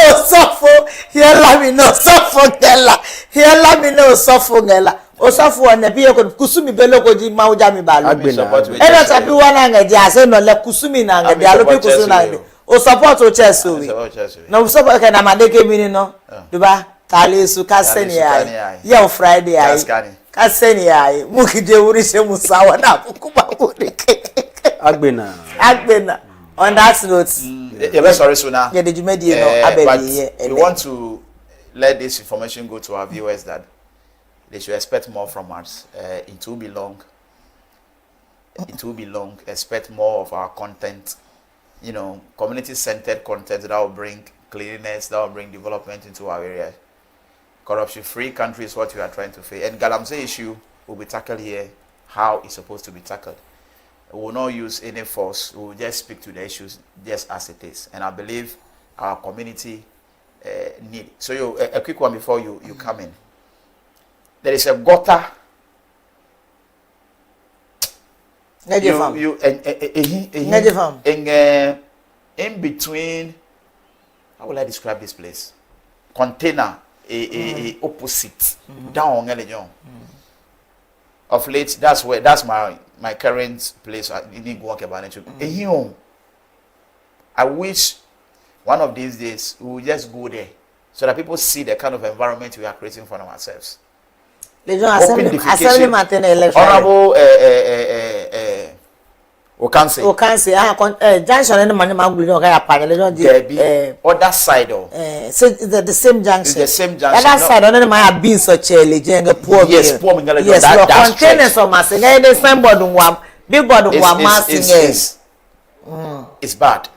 Osofo here la mi no sofo gela here la mi no sofo gela osofo na bi e ko kusumi belo ko ji ma uja mi balu e na tabi wana ngaji ase no le kusumi na ngaji alo bi kusumi na ngaji o support o chess o we na o support ka na madeke mi ni no do ba tale su ka seni ai ya Friday ai ka seni ai mu kije wuri se musawa na kuba wuri agbena on that note sorry so now we want to let this information go to our viewers that they should expect more from us. It will be long. Expect more of our content, community-centered content that will bring cleanliness, that will bring development into our area. Corruption-free country is what we are trying to face. And Galamsey issue will be tackled here, how it's supposed to be tackled. We will not use any force. We will just speak to the issues just as it is. And I believe our community need. So a quick one before you come in. There is a gutter in between, how will I describe this place? Container, a opposite, down of late, that's my current place. I didn't walk about it. I wish one of these days we will just go there so that people see the kind of environment we are creating for ourselves. Open defecation, honorable Okanse. Junction and money other side so the same junction. It's the same junction. Other side on my beans so chele poor. Yes, poor Mingala. Yes, that's containers of massing. The same board one big board one massing. It's bad.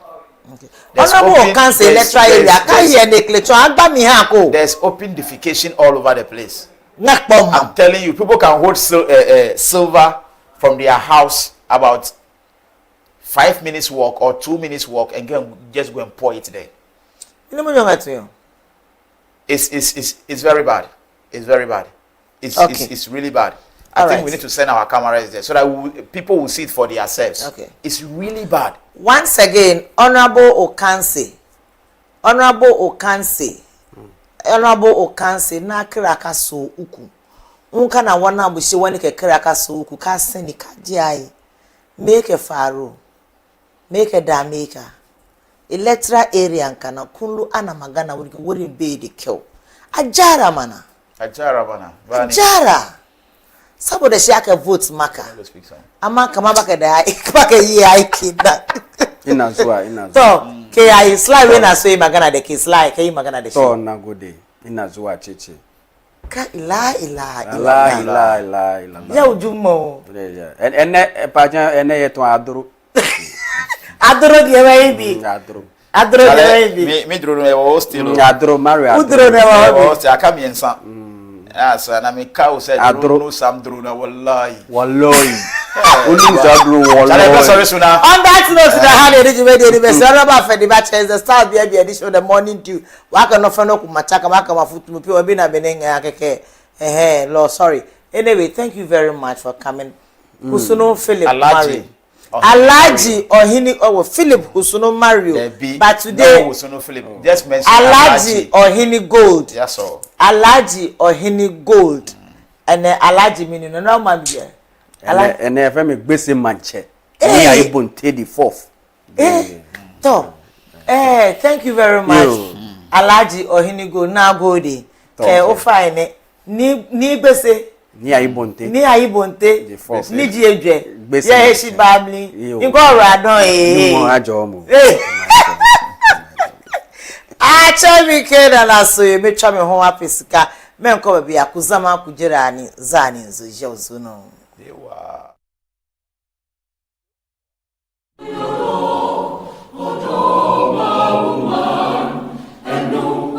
Honorable Okanse electoral area. Can't hear the lecture. There's open defecation all over the place. I'm I'm telling you, people can hold silver from their house about 5 minutes walk or 2 minutes walk and just go and pour it there. It's very bad. It's very bad. It's really bad. I think we need to send our cameras there so that people will see it for themselves. Okay. It's really bad. Once again, Honorable Okanse na kiraka so uku. Unka na wana bushi wani ke kiraka so uku ka seni ka diai. Make a faro. Make a dameka. Electoral area nkana kunlu ana magana wuri be the kill. Ajara mana. Ajara. Sabo da shi aka vote maka. Amma kama baka da baka yi aiki da. Ina zuwa. So, ke ai slide when I say magana da ke slide kai magana da shi. To na gode. Ina zuwa cece. Ka ila. Yau jumo. Ene paja ene yeto aduru. Aduru di baby. Aduru di baby. Me dro no still. Aduru Mario. Udru na wa. Aka miensa. Yes, and I mean, cow said, I don't know some drone. Wallahi. Only Zadru, wallahi. On that note, the hand the best rubber for the batches, the start the edition of the morning dew. Waka no fano kumachaka, waka mafutu, people been a beneng, Lord, sorry. Anyway, thank you very much for coming. Kusuno Philip Mario. Alaji or Hini or Philip Kusuno Mario. But today, Kusuno Philip. Just mention Alaji or Hini Gold. Yes, sir. Alaji or Hini Gold. And Alaji meaning no man here. And if I'm a busy manche. I bonte the fourth. Thank you very much. Alaji or Hini Gold now go there. O fine. Ni bese. Ni aibonte ni jiejwe ye shi babli nko oro adon mo ajo mo acha mi ke na so ye me twa me ho apesika me nko ba bia kuzama kujira ani zani nzo je ozo no ewa Enu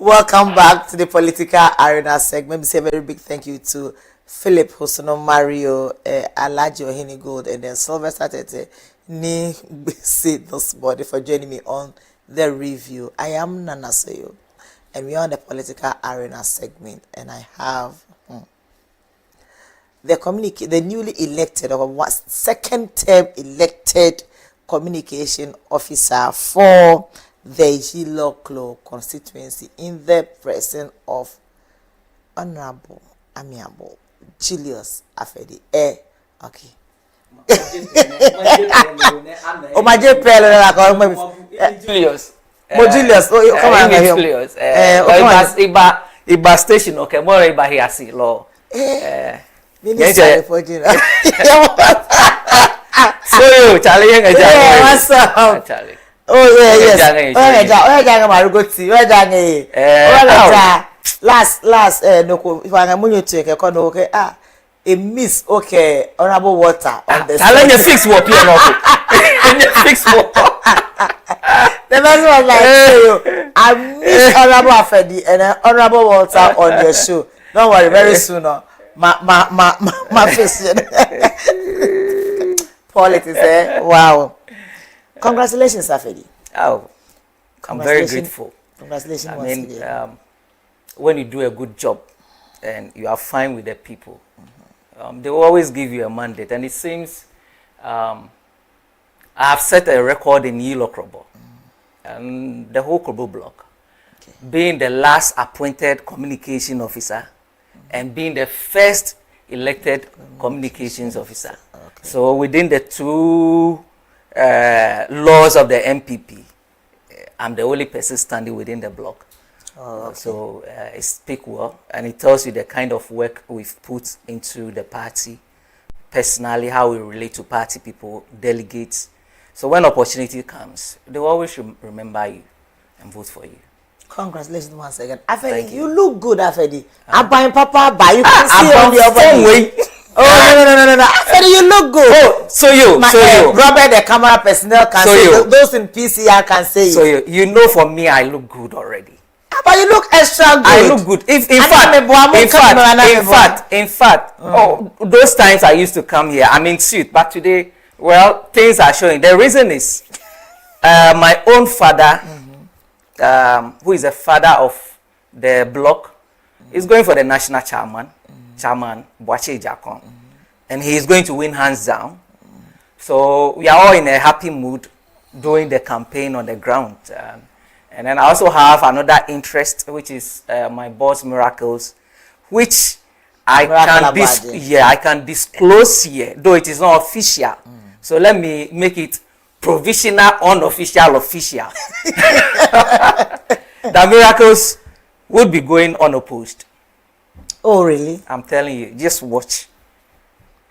Welcome back to the Political Arena segment. We say a very big thank you to Philip Hosono Mario, Alaji Ohini Gold, and then Sylvester Tete Ni Bisi this morning for joining me on the review. I am Nana Seyo, and we are on the Political Arena segment, and I have the newly elected, or second term elected communication officer for the Jiloklo constituency in the presence of Honorable Amiable Julius Afedi. Okay. Oh, my dear Julius. Julius. Come on, Julius. Iba station. Okay, more Iba here. Law. Minister for you. So you, Charlie, what's up, Charlie? Oh yeah, yes. Marego tea. Last no if I am going to take a corner, okay, a miss, okay, honorable water on the Charlie, you fix what you know. Fix what. The person was like, I miss honorable Afedi and honorable water on your show. Don't worry, very soon. My face. Politics, wow. Congratulations, Afedi. Oh, I'm very grateful. Congratulations. I mean, when you do a good job and you are fine with the people, they will always give you a mandate. And it seems I have set a record in Yilo Krobo and the whole Krobo block, being the last appointed communication officer and being the first elected communications officer. Okay. So within the two laws of the MPP, I'm the only person standing within the block. Oh, okay. So it speaks well, and it tells you the kind of work we've put into the party, personally, how we relate to party people, delegates. So when opportunity comes, they will always remember you and vote for you. Congratulations once again. Afedi, you look good, Afedi. Abayin Papa, you can see on your body. Oh, no. Afedi, you look good. Oh, so you. Robert, the camera personnel can say, those in PCR can say so you know for me, I look good already. But you look extra good. I look good. In fact, those times I used to come here, I'm in suit, but today, well, things are showing. The reason is my own father, who is the father of the block, is going for the national chairman, Boache Jakon, and he is going to win hands down. So we are all in a happy mood doing the campaign on the ground. And then I also have another interest, which is my boss Miracles, which I can disclose here, though it is not official. So let me make it provisional, unofficial, official. The Miracles would be going unopposed. Oh, really? I'm telling you, just watch.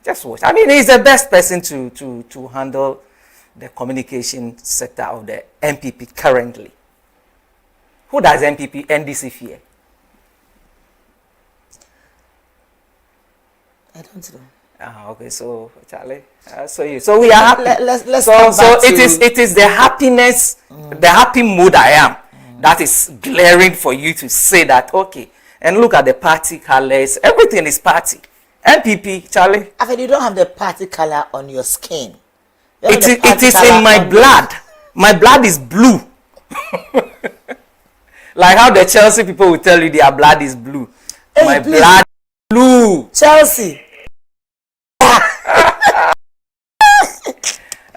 Just watch. I mean, he's the best person to handle the communication sector of the MPP currently. Who does MPP NDC fear? I don't know. Okay, so Charlie, so we are happy. Let's so it is the happiness, the happy mood I am that is glaring for you to say that. Okay, and look at the party colors. Everything is party. MPP, Charlie. I mean, you don't have the party color on your skin. It is in my blood. My blood is blue. Like how the Chelsea people will tell you their blood is blue. Hey, my blood is blue. Chelsea.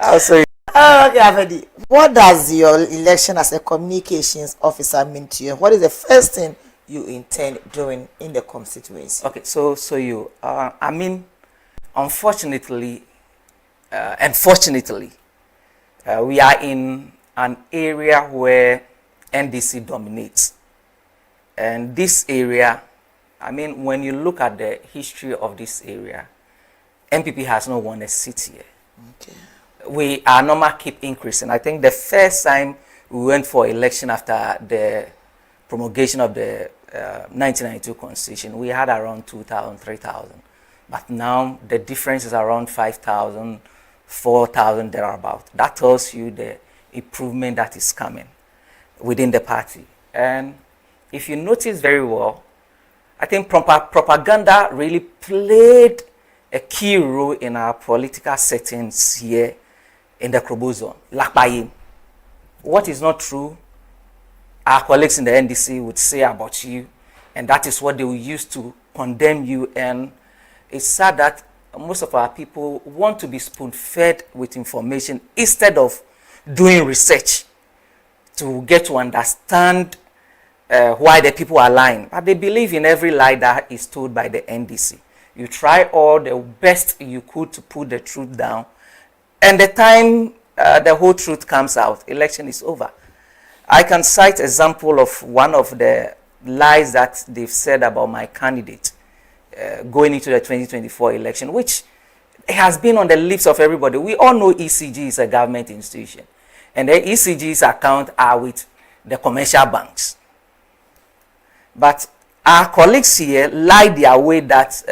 Also, okay, Afedi. What does your election as a communications officer mean to you? What is the first thing you intend doing in the constituency? Okay, so you, I mean, unfortunately, and fortunately, we are in an area where NDC dominates. And this area, I mean, when you look at the history of this area, MPP has not won a seat here. Okay. Our number keep increasing. I think the first time we went for election after the promulgation of the 1992 constitution, we had around 2,000, 3,000. But now the difference is around 5,000, 4,000 thereabout. That tells you the improvement that is coming within the party. And if you notice very well, I think propaganda really played a key role in our political settings here in the Krobo zone. Lakpaye. What is not true, our colleagues in the NDC would say about you, and that is what they will use to condemn you. And it's sad that most of our people want to be spoon-fed with information instead of doing research to get to understand why the people are lying. But they believe in every lie that is told by the NDC. You try all the best you could to put the truth down, and the time the whole truth comes out, election is over. I can cite example of one of the lies that they've said about my candidate going into the 2024 election, which has been on the lips of everybody. We all know ECG is a government institution, and the ECG's account are with the commercial banks. But our colleagues here lied their way that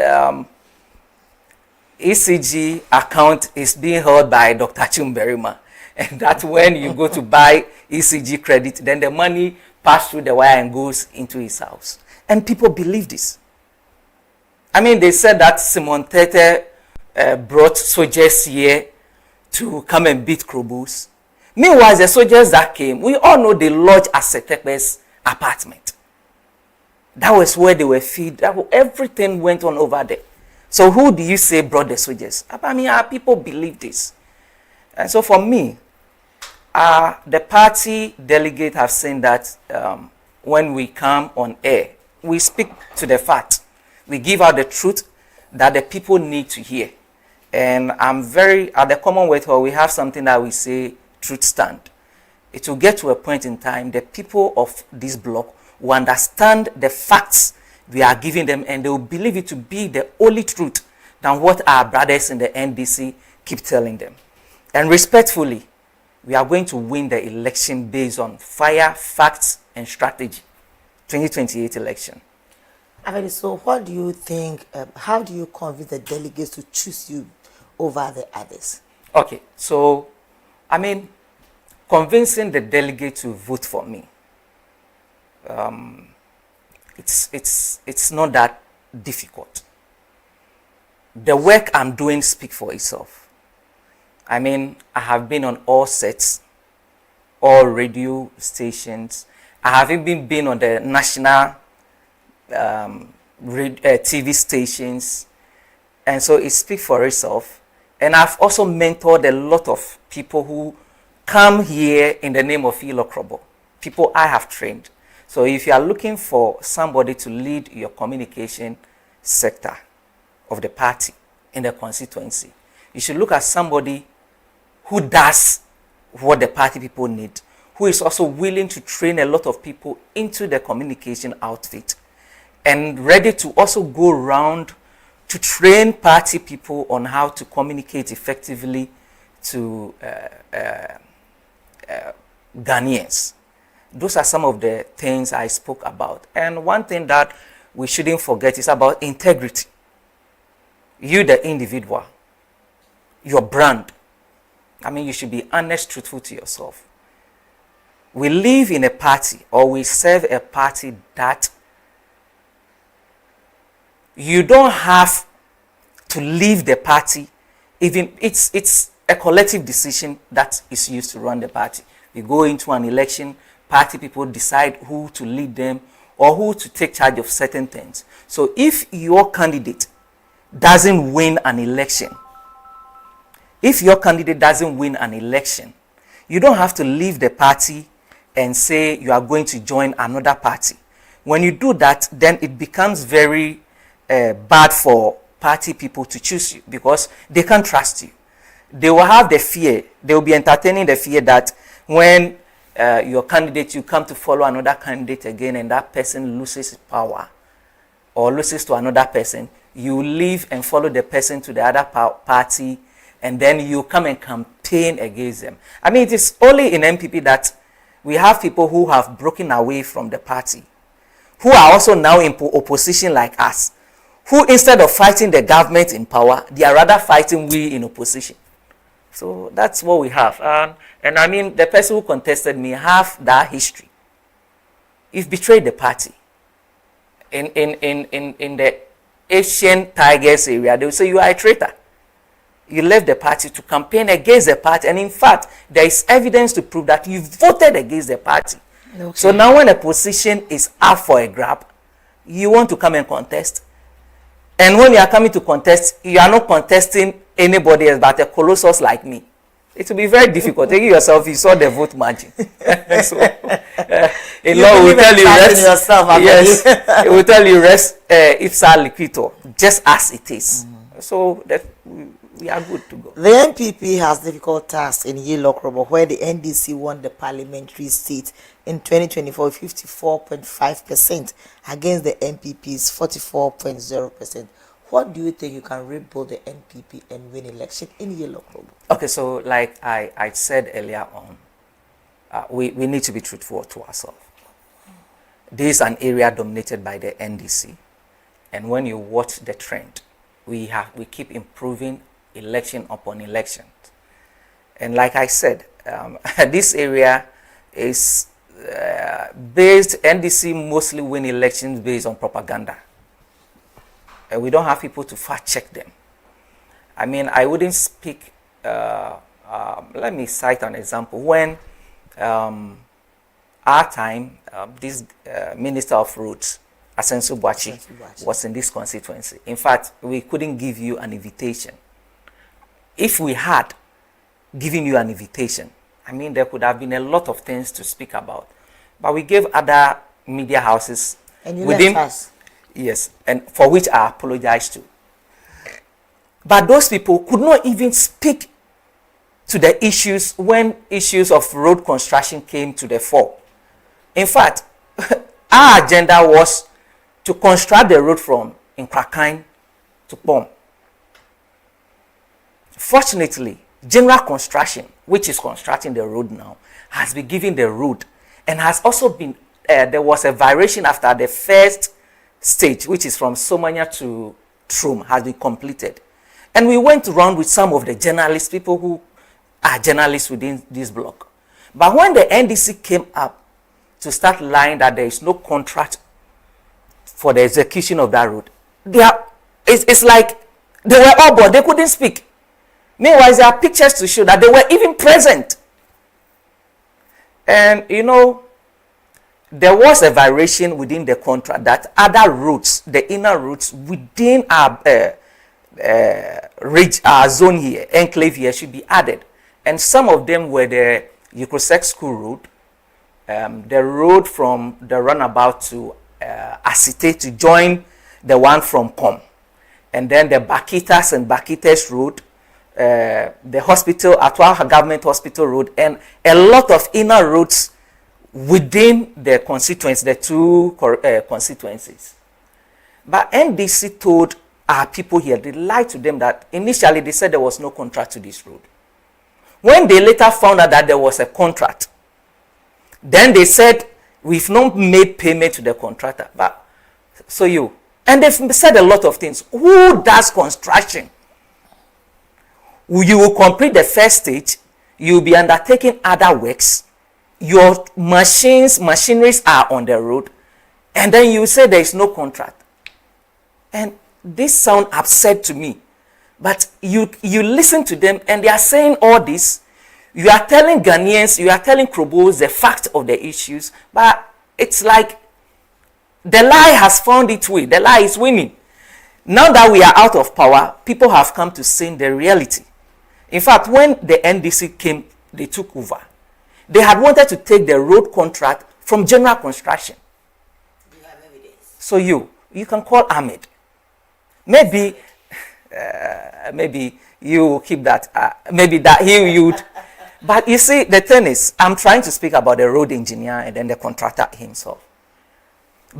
ECG account is being held by Dr. Chumberima, and that when you go to buy ECG credit, then the money passes through the wire and goes into his house. And people believe this. I mean, they said that Simon Tete brought soldiers here to come and beat Krobos. Meanwhile, the soldiers that came, we all know they lodged at Setepe's apartment. That was where they were fed. Everything went on over there. So who do you say brought the soldiers? I mean, our people believe this. And so for me, the party delegate have said that when we come on air, we speak to the fact. We give out the truth that the people need to hear. And I'm very, at the Commonwealth Hall, we have something that we say, truth stand. It will get to a point in time, the people of this block will understand the facts we are giving them, and they will believe it to be the only truth than what our brothers in the NDC keep telling them. And respectfully, we are going to win the election based on fire, facts, and strategy. 2028 election. Avedi, so what do you think, how do you convince the delegates to choose you over the others? Okay, so, I mean, convincing the delegate to vote for me, it's not that difficult. The work I'm doing speaks for itself. I mean, I have been on all sets, all radio stations. I have even been on the national TV stations. And so it speaks for itself. And I've also mentored a lot of people who come here in the name of Ilo Krobo, people I have trained. So if you are looking for somebody to lead your communication sector of the party in the constituency, you should look at somebody who does what the party people need, who is also willing to train a lot of people into the communication outfit, and ready to also go around to train party people on how to communicate effectively to Ghanaians. Those are some of the things I spoke about. And one thing that we shouldn't forget is about integrity. You, the individual, your brand. I mean, you should be honest, truthful to yourself. We live in a party, or we serve a party that you don't have to leave the party. Even it's a collective decision that is used to run the party. We go into an election, party people decide who to lead them or who to take charge of certain things. So if your candidate doesn't win an election, you don't have to leave the party and say you are going to join another party. When you do that, then it becomes very bad for party people to choose you because they can't trust you. They will have the fear, they will be entertaining the fear that when your candidate, you come to follow another candidate again and that person loses power or loses to another person, you leave and follow the person to the other party, and then you come and campaign against them. I mean, it is only in MPP that we have people who have broken away from the party, who are also now in opposition like us, who instead of fighting the government in power, they are rather fighting we in opposition. So that's what we have. And I mean, the person who contested me have that history. you've betrayed the party. In the Asian Tigers area, they will say you are a traitor. You left the party to campaign against the party, and in fact, there is evidence to prove that you voted against the party. Okay. So now when a position is up for a grab, you want to come and contest. And when you are coming to contest, you are not contesting anybody else but a colossus like me. It will be very difficult. Take yourself, you saw the vote margin. So, a law will tell you rest. Yourself, yes, it will tell you rest ipsa liquito, just as it is. So that we are good to go. The NPP has difficult task in Yellow where the NDC won the parliamentary seat in 2024 54.5% against the NPP's 44.0%. What do you think you can rebuild the NPP and win election in Yellow? Okay, so like I said earlier on, we need to be truthful to ourselves. This is an area dominated by the NDC, and when you watch the trend, we keep improving election upon election. And like I said, this area is based, NDC mostly win elections based on propaganda. And we don't have people to fact check them. I mean, I wouldn't speak, let me cite an example. When our time, this Minister of Roads, Asensu Boachi, was in this constituency. In fact, we couldn't give you an invitation. If we had given you an invitation, I mean, there could have been a lot of things to speak about. But we gave other media houses. And you left us. Yes, and for which I apologize to. But those people could not even speak to the issues when issues of road construction came to the fore. In fact, our agenda was to construct the road from Nkrakan to Pom. Fortunately, General Construction, which is constructing the road now, has been given the road and has also been, there was a variation after the first stage, which is from Somanya to Trum, has been completed. And we went around with some of the journalists, people who are journalists within this block. But when the NDC came up to start lying that there is no contract for the execution of that road, it's like they were all bored, they couldn't speak. Meanwhile, there are pictures to show that they were even present. And you know, there was a variation within the contract that other routes, the inner routes within our zone here, enclave here, should be added. And some of them were the Yukrosek School Road, the road from the runabout to Asite to join the one from Pom, and then the Bakitas and Bakitas Road, the hospital, Atwa Government Hospital Road, and a lot of inner roads within the constituency, the two constituencies. But NDC told our people here, they lied to them that initially they said there was no contract to this road. When they later found out that there was a contract, then they said, we've not made payment to the contractor. But so and they've said a lot of things. Who does construction? You will complete the first stage, you'll be undertaking other works, your machineries are on the road, and then you say there is no contract. And this sound upset to me. But you listen to them and they are saying all this. You are telling Ghanaians, you are telling Krobos the fact of the issues, but it's like the lie has found its way. The lie is winning. Now that we are out of power, people have come to see the reality. In fact, when the NDC came, they took over. They had wanted to take the road contract from General Construction. You have evidence. So you can call Ahmed. Maybe you will keep that. Maybe that he would. But you see, the thing is, I'm trying to speak about the road engineer and then the contractor himself.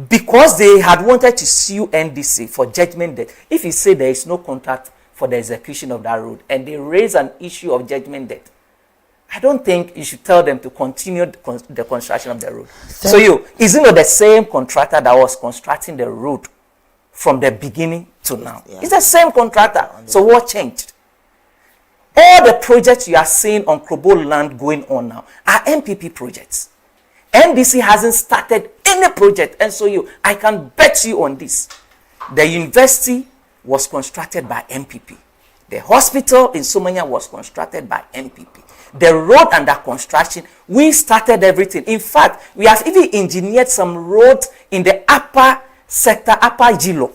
Because they had wanted to sue NDC for judgment debt. If you say there is no contract for the execution of that road and they raise an issue of judgment debt, I don't think you should tell them to continue the construction of the road. So isn't it the same contractor that was constructing the road from the beginning to now? Yeah. It's the same contractor. So what changed? All the projects you are seeing on Krobo land going on now are MPP projects. NDC hasn't started any project. And so I can bet you on this. The university was constructed by MPP. The hospital in Somanya was constructed by MPP. The road under construction, we started everything. In fact, we have even engineered some roads in the upper sector, upper Jilo.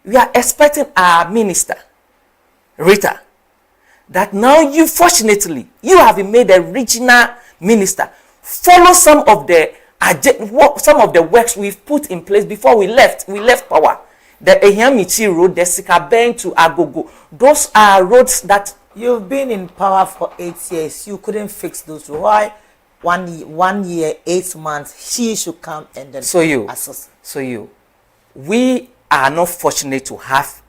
We are expecting our minister, Rita, that now fortunately, you have been made a regional minister. Follow some of the works we've put in place before we left. We left power. The Ehiamichi Road, the Sikabeng to Agogo. Those are roads that... You've been in power for 8 years. You couldn't fix those. Why 1 year, 8 months, she should come and then assist? We are not fortunate to have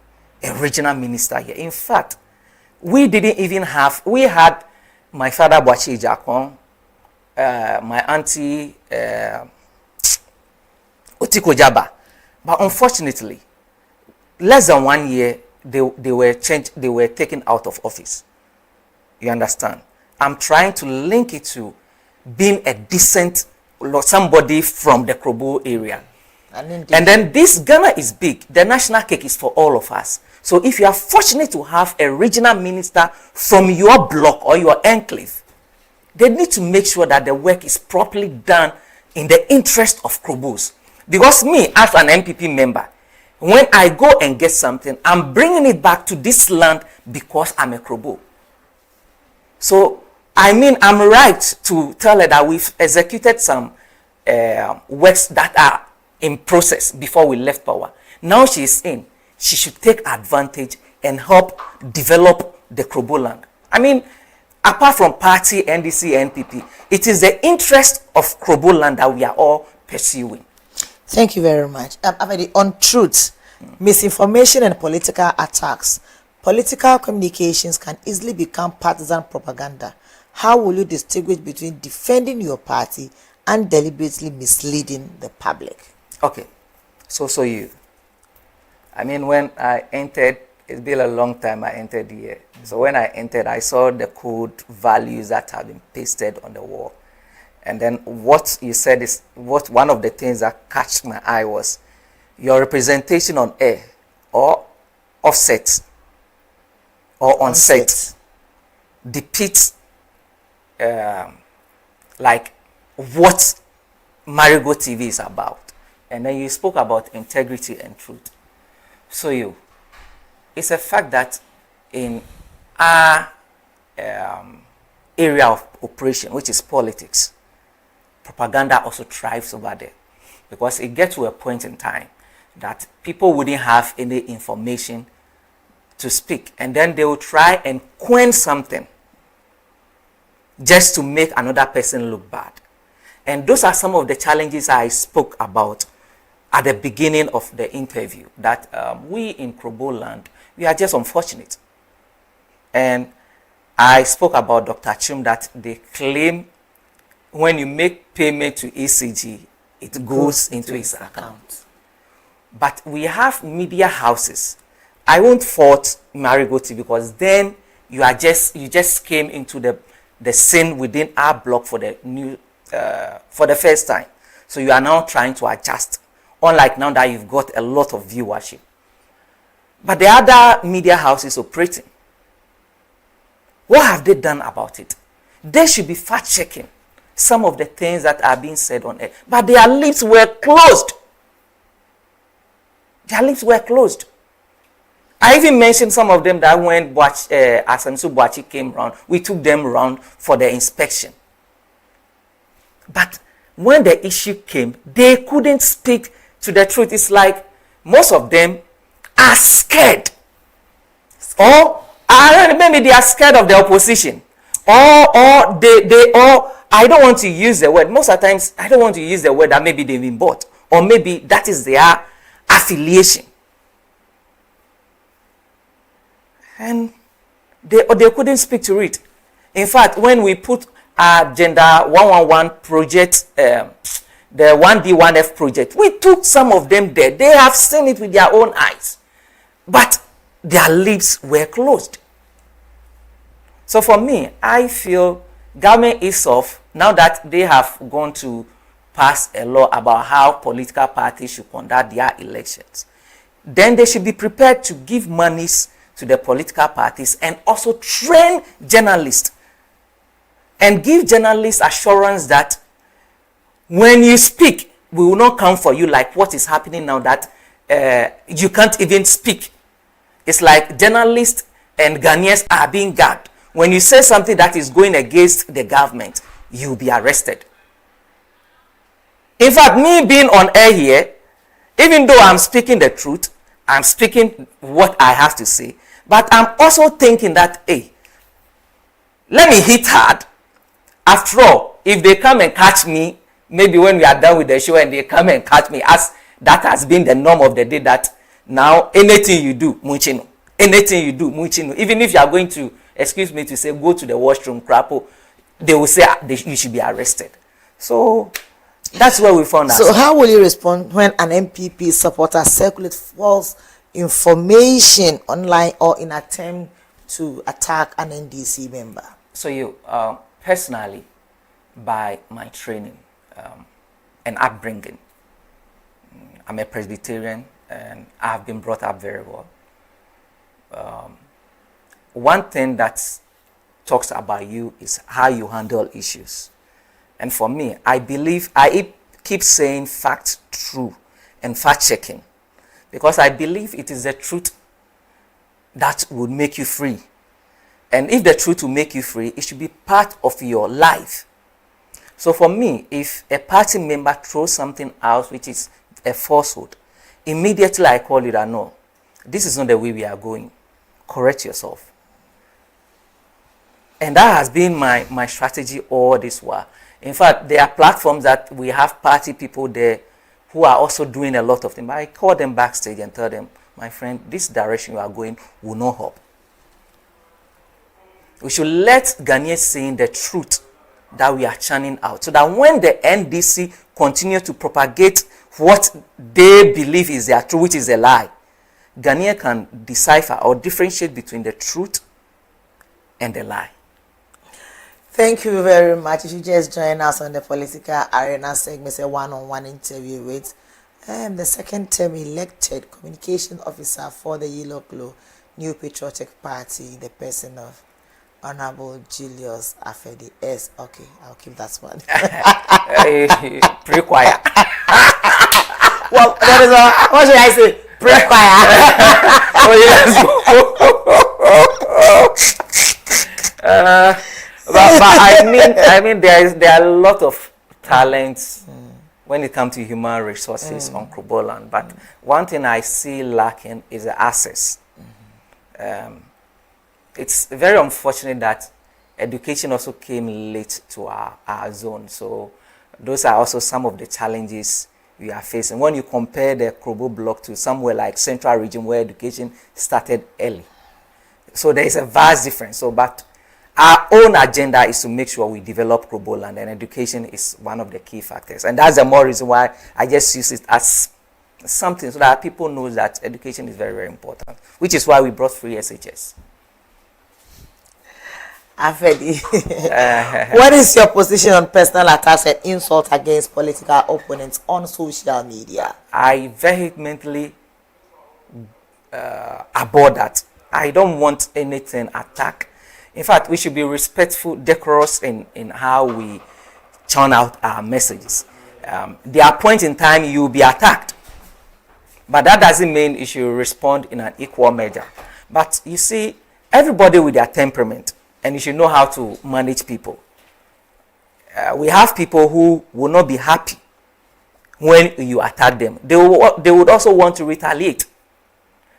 a regional minister here. In fact, we didn't even have... We had my father, Boachi Jakon, my auntie, Otiko Jaba. But unfortunately, less than 1 year, they were changed, they were taken out of office. You understand? I'm trying to link it to being a decent somebody from the Krobo area. And then this Ghana is big. The national cake is for all of us. So if you are fortunate to have a regional minister from your block or your enclave, they need to make sure that the work is properly done in the interest of Krobos. Because me, as an MPP member, when I go and get something, I'm bringing it back to this land because I'm a Krobo. So, I mean, I'm right to tell her that we've executed some works that are in process before we left power. Now she's in. She should take advantage and help develop the Krobo land. I mean, apart from party, NDC, NPP, it is the interest of Krobo land that we are all pursuing. Thank you very much. On truth, misinformation and political attacks, political communications can easily become partisan propaganda. How will you distinguish between defending your party and deliberately misleading the public? Okay, I mean, when I entered, it's been a long time I entered here. So when I entered, I saw the code values that have been pasted on the wall. And then what you said is, one of the things that catch my eye was your representation on air or offset or on set depicts like what Marego TV is about. And then you spoke about integrity and truth. So it's a fact that in our area of operation, which is politics, propaganda also thrives over there, because it gets to a point in time that people wouldn't have any information to speak, and then they will try and coin something just to make another person look bad. And those are some of the challenges I spoke about at the beginning of the interview, that we in Krobo land, we are just unfortunate. And I spoke about Dr. Chum, that they claim when you make payment to ECG, it goes into his account. But we have media houses. I won't fault Marego TV, because then you just came into the scene within our block for the first time. So you are now trying to adjust. Unlike now that you've got a lot of viewership. But the other media houses operating, what have they done about it? They should be fact-checking some of the things that are being said on air. But their lips were closed. Their lips were closed. I even mentioned some of them that when Asamsu Boachi came round, we took them round for the inspection. But when the issue came, they couldn't speak to the truth. It's like most of them are scared. Or maybe they are scared of the opposition. Or I don't want to use the word. Most of the times, I don't want to use the word that maybe they've been bought. Or maybe that is their affiliation. And they couldn't speak to it. In fact, when we put our Agenda 111 project, the 1D1F project, we took some of them there. They have seen it with their own eyes. But their lips were closed. So for me, I feel government is off now that they have gone to pass a law about how political parties should conduct their elections, then they should be prepared to give monies to the political parties and also train journalists and give journalists assurance that when you speak, we will not come for you like what is happening now, that you can't even speak. It's like journalists and Ghanaians are being gagged. When you say something that is going against the government, you'll be arrested. In fact, me being on air here, even though I'm speaking the truth, I'm speaking what I have to say, but I'm also thinking that, hey, let me hit hard. After all, if they come and catch me, maybe when we are done with the show and they come and catch me, as that has been the norm of the day, that now anything you do, munchino. Anything you do, munchino. Even if you are going to, excuse me to say, go to the washroom, crapo, they will say you should be arrested. So that's where we found out. So how will you respond when an MPP supporter circulates false information online or in attempt to attack an NDC member? So you, personally, by my training and upbringing, I'm a Presbyterian and I've been brought up very well. One thing that talks about you is how you handle issues. And for me, I believe, I keep saying fact true and fact checking, because I believe it is the truth that would make you free. And if the truth will make you free, it should be part of your life. So for me, if a party member throws something out which is a falsehood, immediately I call it that no, this is not the way we are going. Correct yourself. And that has been my strategy all this while. In fact, there are platforms that we have party people there who are also doing a lot of things. But I call them backstage and tell them, my friend, this direction you are going will not help. We should let Ghanaians see the truth that we are churning out, so that when the NDC continue to propagate what they believe is their truth, which is a lie, Ghanaians can decipher or differentiate between the truth and the lie. Thank you very much. If you just join us on the political arena segment, a one-on-one interview with the second term elected communication officer for the Yellow Glow New Patriotic Party, the person of Honorable Julius Afedi S. Okay, I'll keep that one. Pre-choir. Well, that is what should I say? Pre-choir. Oh, yes. But I mean, there are a lot of talents when it comes to human resources on Kroboland. But one thing I see lacking is the access. It's very unfortunate that education also came late to our zone. So those are also some of the challenges we are facing. When you compare the Krobo block to somewhere like Central Region, where education started early. So there is a vast difference. So, but our own agenda is to make sure we develop Kroboland, and education is one of the key factors. And that's the more reason why I just use it as something so that people know that education is very, very important, which is why we brought free SHS. Afedi, what is your position on personal attacks and insult against political opponents on social media? I vehemently abhor that. I don't want anything attack. In fact, we should be respectful, decorous in how we churn out our messages. There are points in time you will be attacked, but that doesn't mean you should respond in an equal measure. But you see, everybody with their temperament, and you should know how to manage people. We have people who will not be happy when you attack them. They would also want to retaliate.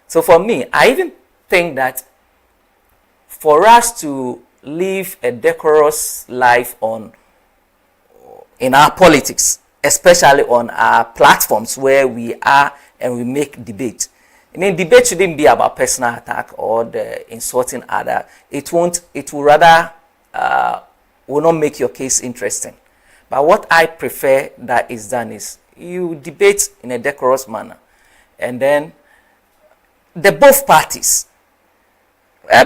So for me, I even think that for us to live a decorous life in our politics, especially on our platforms where we are and we make debate. I mean, debate shouldn't be about personal attack or the insulting other. It will rather will not make your case interesting. But what I prefer that is done is you debate in a decorous manner, and then the both parties,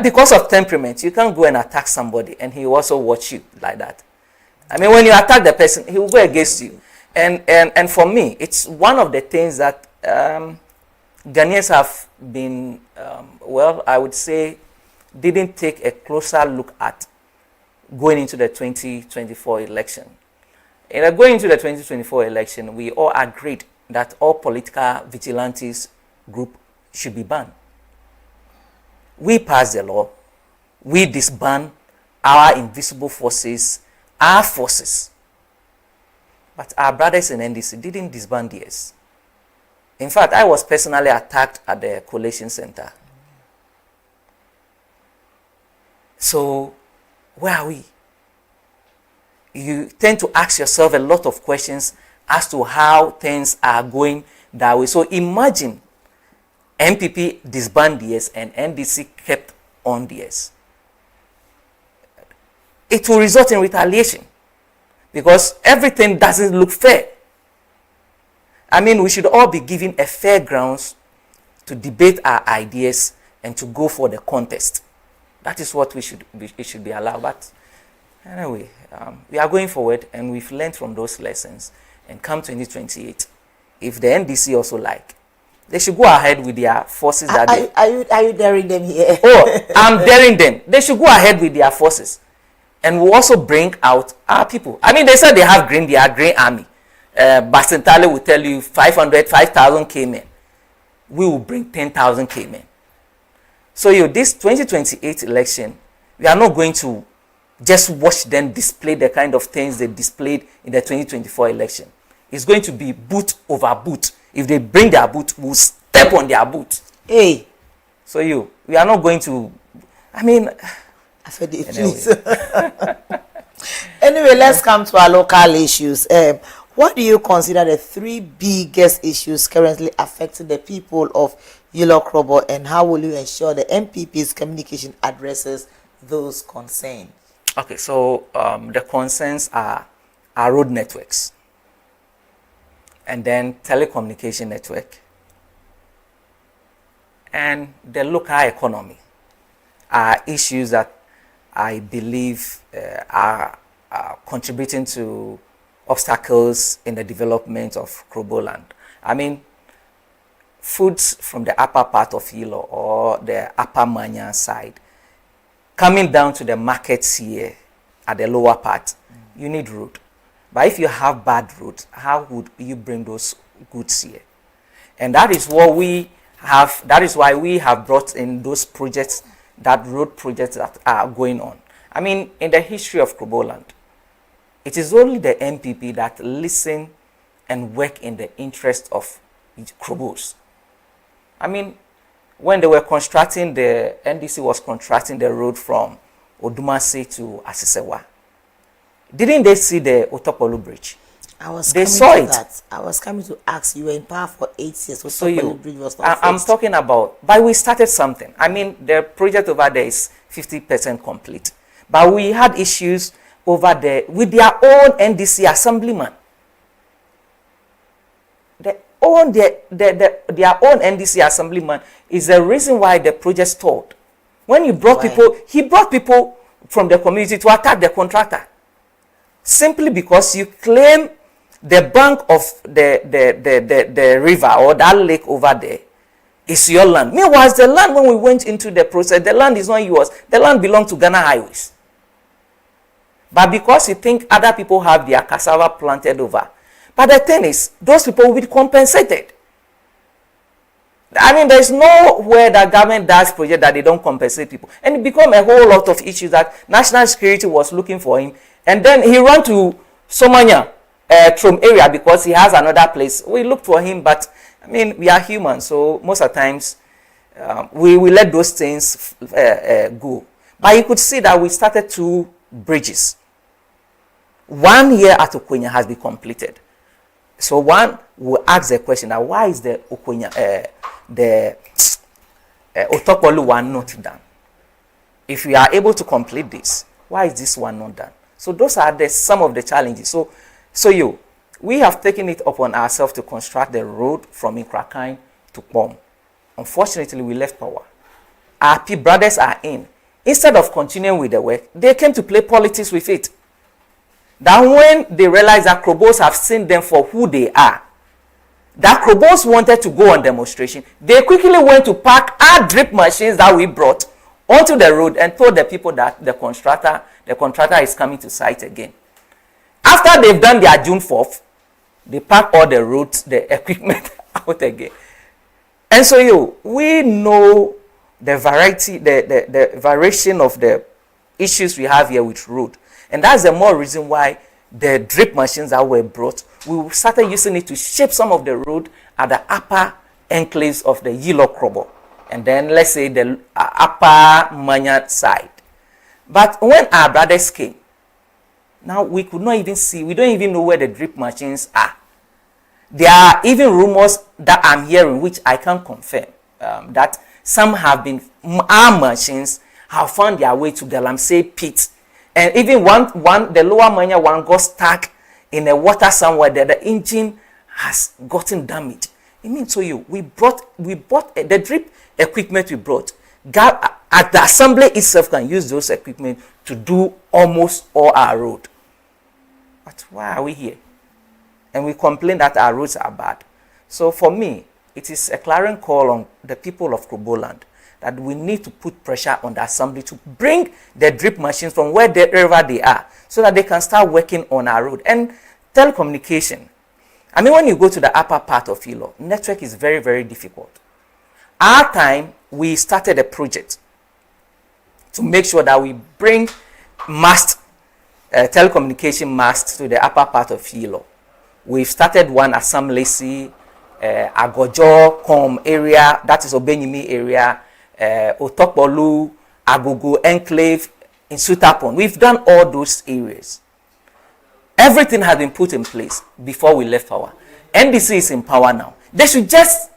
because of temperament, you can't go and attack somebody and he will also watch you like that. I mean, when you attack the person, he will go against you. And for me, it's one of the things that Ghanaians have been, well, I would say, didn't take a closer look at going into the 2024 election. And going into the 2024 election, we all agreed that all political vigilantes group should be banned. We passed the law. We disband our invisible forces, our forces. But our brothers in NDC didn't disband theirs. In fact, I was personally attacked at the collation center. So, where are we? You tend to ask yourself a lot of questions as to how things are going that way. So imagine MPP disbanded theirs and NDC kept on theirs. It will result in retaliation because everything doesn't look fair. I mean, we should all be given a fair grounds to debate our ideas and to go for the contest. That is what it should be allowed. But anyway, we are going forward, and we've learned from those lessons. And come 2028, if the NDC also like, they should go ahead with their forces. Are you daring them here? Oh, I'm daring them. They should go ahead with their forces, and we'll also bring out our people. I mean, they said they have their green army. Basentale will tell you 5,000 came in. We will bring 10,000 came in. So this 2028 election, we are not going to just watch them display the kind of things they displayed in the 2024 election. It's going to be boot over boot. If they bring their boot, we'll step on their boot. Hey. So we are not going to, I mean, I said it, please. Anyway, let's come to our local issues. What do you consider the 3 biggest issues currently affecting the people of Yilo-Krobo, and how will you ensure the MPP's communication addresses those concerns? Okay, so the concerns are road networks, and then telecommunication network, and the local economy are issues that I believe are contributing to obstacles in the development of Krobo land. I mean, foods from the upper part of Yilo or the upper Manya side coming down to the markets here at the lower part, you need road. But if you have bad roads, how would you bring those goods here? And that is what we have. That is why we have brought in those projects, that road projects that are going on. I mean, in the history of Krobo land, it is only the MPP that listen and work in the interest of Krobos. I mean, when they were constructing, the NDC was constructing the road from Odumase to Asisewa. Didn't they see the Otopolu Bridge? They saw it. I was coming to ask. You were in power for 8 years. Bridge was not I'm talking about, but we started something. I mean, the project over there is 50% complete. But we had issues over there with their own NDC assemblyman. Their own NDC assemblyman is the reason why the project stalled. When he brought people from the community to attack the contractor. Simply because you claim the bank of the river or that lake over there is your land. Meanwhile, the land, when we went into the process, the land is not yours. The land belongs to Ghana Highways. But because you think other people have their cassava planted over. But the thing is, those people will be compensated. I mean, there's nowhere that government does project that they don't compensate people. And it became a whole lot of issues that national security was looking for him. And then he ran to Somanya, Trom area, because he has another place. We looked for him, but I mean, we are human. So most of the times, we let those things go. But you could see that we started 2 bridges. 1 year at Okonya has been completed. So one will ask the question, now why is the Okonya, the Otopolu one not done? If we are able to complete this, why is this one not done? So those are some of the challenges. So we have taken it upon ourselves to construct the road from Inkrakine to Pom. Unfortunately, we left power. Our brothers are in. Instead of continuing with the work, they came to play politics with it. that when they realized that Krobos have seen them for who they are, that Krobos wanted to go on demonstration, they quickly went to park our drip machines that we brought onto the road and told the people that the contractor is coming to site again. After they've done their June 4th, they park all the roads, the equipment out again. And so we know the variety, the variation of the issues we have here with road. And that's the more reason why the drip machines that were brought, we started using it to shape some of the road at the upper enclaves of the Yilo Krobo. And then let's say the upper Manya side. But when our brothers came, now we could not even see, we don't even know where the drip machines are. There are even rumors that I'm hearing, which I can't confirm, that some have been, our machines have found their way to Galamsey pit. And even one, the lower Manya one got stuck in the water somewhere there. The engine has gotten damaged. It means we bought the drip equipment we brought. At the assembly itself can use those equipment to do almost all our road. But why are we here? And we complain that our roads are bad. So for me, it is a clarion call on the people of Kroboland that we need to put pressure on the assembly to bring the drip machines from wherever they are so that they can start working on our road. And telecommunication. I mean, when you go to the upper part of Hilo, network is very, very difficult. Our time, we started a project to make sure that we bring telecommunication masts to the upper part of Hilo. We've started one at Samlesi, Agojo, Com area, that is Obenyimi area, Otokbolu, Agogo, Enclave, in Sutapon. We've done all those areas. Everything has been put in place before we left power. NDC is in power now. They should just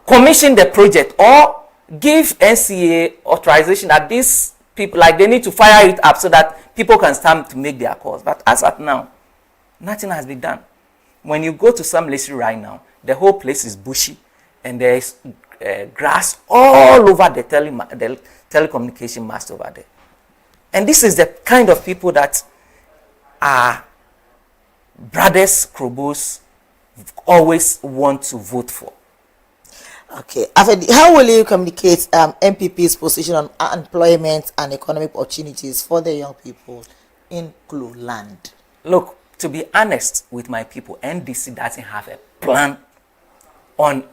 commission the project or give NCA authorization that these people, like they need to fire it up so that people can start to make their calls. But as at now, nothing has been done. When you go to some places right now, the whole place is bushy and there is grass all over the telecommunication mast over there. And this is the kind of people that our brothers Krobos always want to vote for. Okay, Afedi, how will you communicate MPP's position on employment and economic opportunities for the young people in Kroboland? Look, to be honest with my people, NDC doesn't have a plan on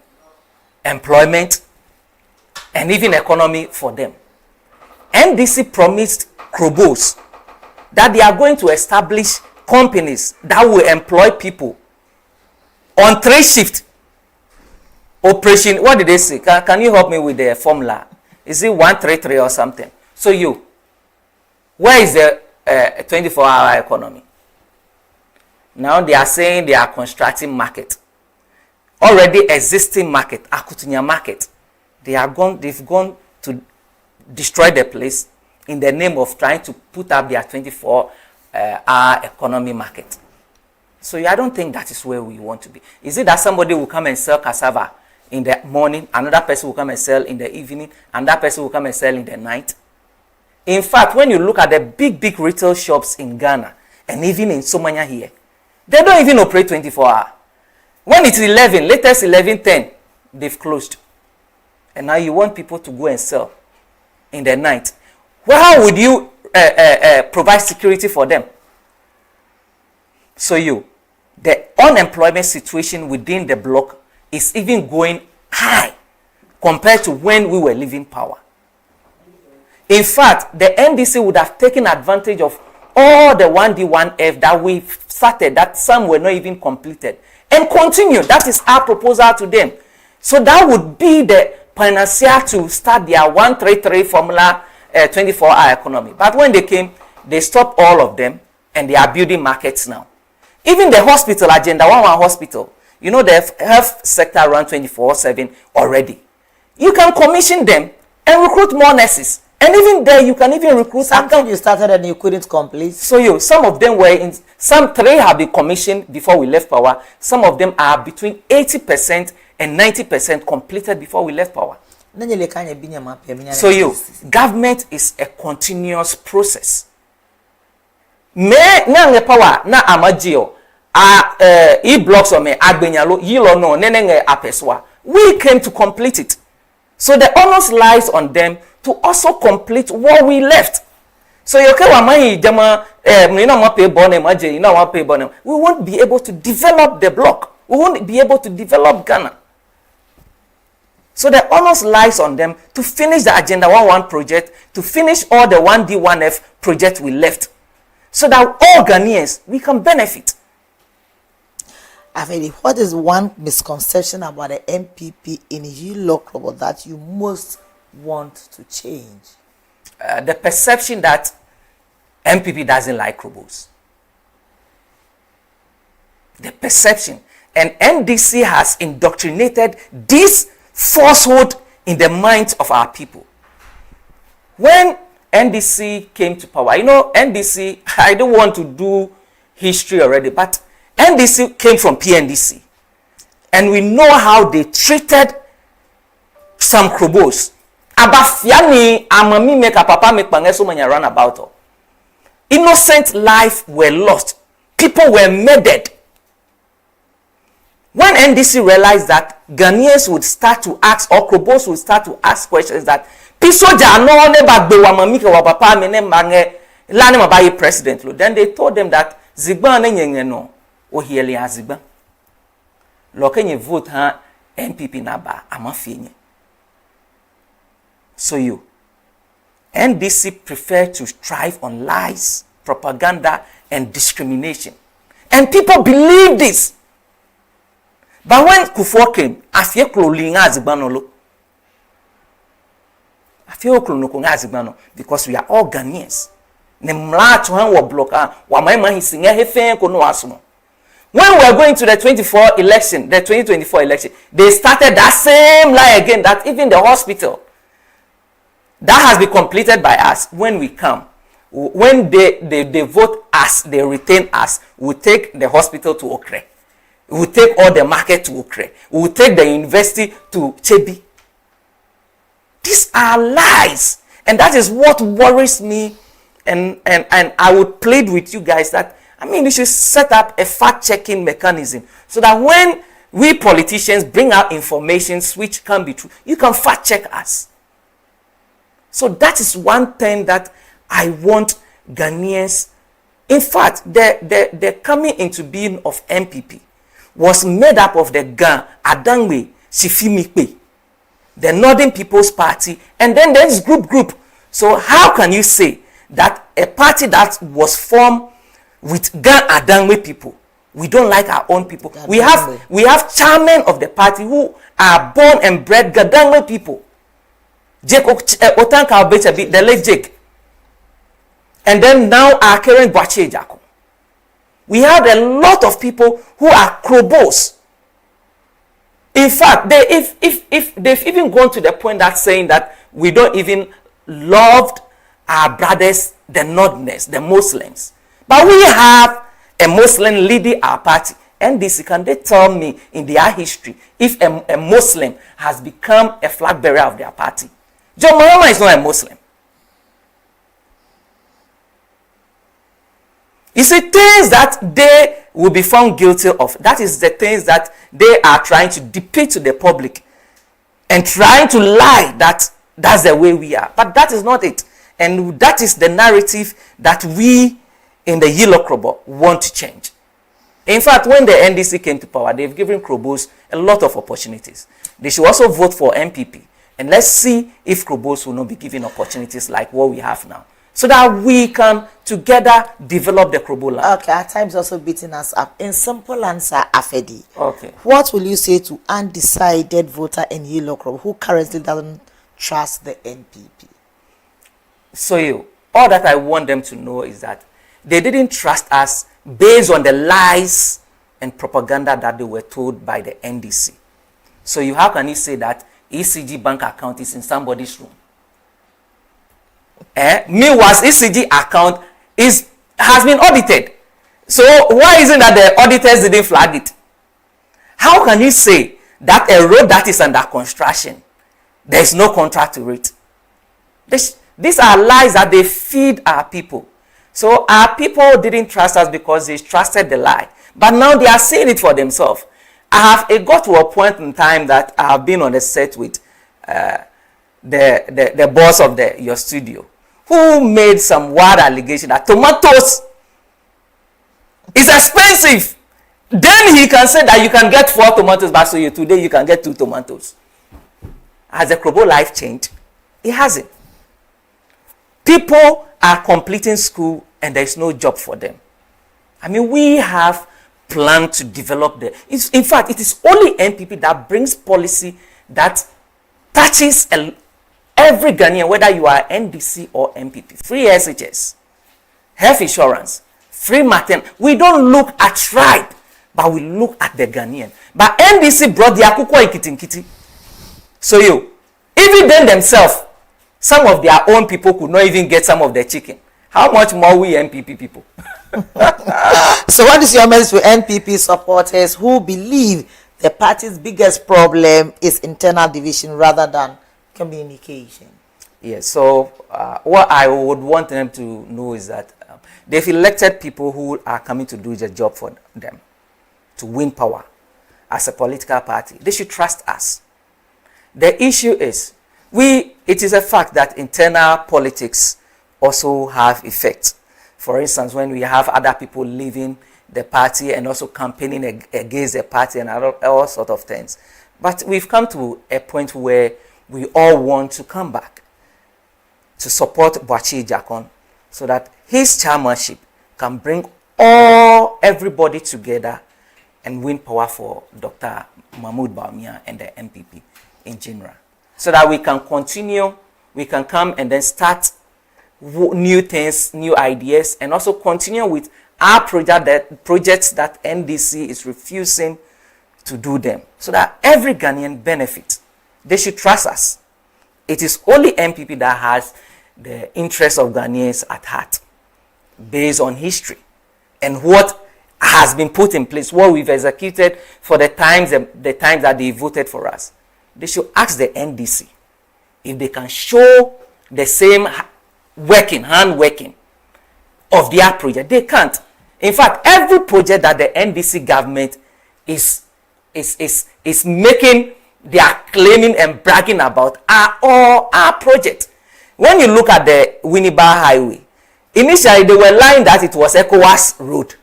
employment and even economy for them. NDC promised Krobos that they are going to establish companies that will employ people on 3 shifts. Operation, what did they say? Can you help me with the formula? Is it 133 or something? So where is the 24-hour economy? Now they are saying they are constructing market. Already existing market, Akutunya market. They've gone to destroy the place in the name of trying to put up their 24-hour economy market. So I don't think that is where we want to be. Is it that somebody will come and sell cassava in the morning, another person will come and sell in the evening, and that person will come and sell in the night? In fact, when you look at the big retail shops in Ghana, and even in Somania here, they don't even operate 24 hours. When it's 11, latest 11:10, they've closed. And now you want people to go and sell in the night. Well, how would you provide security for them? So the unemployment situation within the block is even going high compared to when we were leaving power. In fact, the NDC would have taken advantage of all the 1D, 1F that we started, that some were not even completed, and continue. That is our proposal to them. So that would be the panacea to start their 133 formula 24-hour economy. But when they came, they stopped all of them, and they are building markets now. Even the hospital agenda, one hospital, you know, the health sector run 24/7 already. You can commission them and recruit more nurses. And even there, you can even recruit. Something you started and you couldn't complete. So some of them were in, some 3 have been commissioned before we left power. Some of them are between 80% and 90% completed before we left power. So government is a continuous process. me na power na amagio e blocks or me agbenyalo yilo no nenenge apeswa. We came to complete it. So the onus lies on them to also complete what we left. So you okay wamai jama you know what pay bonne maje you know what pay bonne. We won't be able to develop the block. We won't be able to develop Ghana. So the onus lies on them to finish the Agenda 11 project, to finish all the 1D1F project we left, so that all Ghanaians, we can benefit. Afedi, what is one misconception about the MPP in local that you most want to change? The perception that MPP doesn't like Krobos. The perception. And NDC has indoctrinated this falsehood in the minds of our people. When NDC came to power, you know, NDC, I don't want to do history already, but NDC came from PNDC. And we know how they treated some Krobos. Abafiani amami make a papa make bangeso manya run about. Innocent lives were lost. People were murdered. When NDC realized that Ghanaians would start to ask, or Krobos would start to ask questions that Pisoja no neba be wamamika wa papa mene mange lani mabayi president lo. Then they told them that Zigba ne nyenge no o hieli ha Zigba. Lokenye vote ha MPP naba amafienye. So you NDC prefer to strive on lies, propaganda, and discrimination. And people believe this. But when Kufuor came, afie klolinga Zigbanolo. Afie klonoko Zigbanolo, because we are all Ghanaians. Ne mlacho han wo bloka, wa maima hisinga hefen kono asumo. When we are going to the 2024 election, they started that same lie again, that even the hospital, that has been completed by us. When we come, when they vote us, they retain us, we take the hospital to Okre. We will take all the market to Okre. We will take the university to Chebi. These are lies. And that is what worries me. And I would plead with you guys that, I mean, we should set up a fact-checking mechanism so that when we politicians bring out information which can be true, you can fact-check us. So that is one thing that I want Ghanaians. In fact, the coming into being of MPP was made up of the Ga, Adangwe, Sifimikpe, the Northern People's Party, and then there's group. So how can you say that a party that was formed with Ga Adangwe people, we don't like our own people? We have chairmen of the party who are born and bred Gadangwe people. Jake Otanka Obechabi, the late Jake. And then now our current Bache Jako. We have a lot of people who are Krobos. In fact, if they've even gone to the point that saying that we don't even love our brothers, the Northerners, the Muslims. But we have a Muslim leading our party. NDC, can they tell me in their history if a Muslim has become a flag bearer of their party? John Mahama is not a Muslim. You see, things that they will be found guilty of, that is the things that they are trying to depict to the public and trying to lie that that's the way we are. But that is not it. And that is the narrative that we in the Yellow Krobo want to change. In fact, when the NDC came to power, they've given Krobos a lot of opportunities. They should also vote for MPP. And let's see if Krobos will not be given opportunities like what we have now, so that we can together develop the Krobo land. Okay, at times also beating us up. In simple answer, Afedi. Okay. What will you say to undecided voter in Yellow Krobo who currently doesn't trust the NPP? So all that I want them to know is that they didn't trust us based on the lies and propaganda that they were told by the NDC. So how can you say that ECG bank account is in somebody's room? Meanwhile, ECG account has been audited. So why isn't that the auditors didn't flag it? How can you say that a road that is under construction, there is no contract to it? These are lies that they feed our people. So our people didn't trust us because they trusted the lie. But now they are seeing it for themselves. It got to a point in time that I have been on a set with the boss of your studio, who made some wild allegation that tomatoes is expensive. Then he can say that you can get 4 tomatoes, but so today you can get 2 tomatoes. Has the Krobo life changed? It hasn't. People are completing school and there is no job for them. I mean, we have planned to develop in fact, it is only NPP that brings policy that touches every Ghanaian, whether you are NDC or NPP. Free SHS, health insurance, free maternity. We don't look at tribe, but we look at the Ghanaian. But NDC brought the akukwa ikitinkiti. So even then themselves, some of their own people could not even get some of their chicken. How much more we NPP people? So what is your message to NPP supporters who believe the party's biggest problem is internal division rather than communication? Yes, so what I would want them to know is that they've elected people who are coming to do the job for them, to win power as a political party. They should trust us. The issue is, it is a fact that internal politics also have effects. For instance, when we have other people leaving the party and also campaigning against the party and all sorts of things. But we've come to a point where we all want to come back to support Boachi Jakon so that his chairmanship can bring everybody together and win power for Dr. Mahmoud Bawumia and the NPP in general. So that we can continue, we can come and then start new things, new ideas, and also continue with our projects that NDC is refusing to do them, so that every Ghanaian benefits. They should trust us. It is only NPP that has the interests of Ghanaians at heart, based on history and what has been put in place, what we've executed for the times that they voted for us. They should ask the NDC if they can show the same hand working of their project. They can't. In fact, every project that the NDC government is making, they are claiming and bragging about, are all our projects. When you look at the Winneba Highway, initially they were lying that it was ECOWAS road.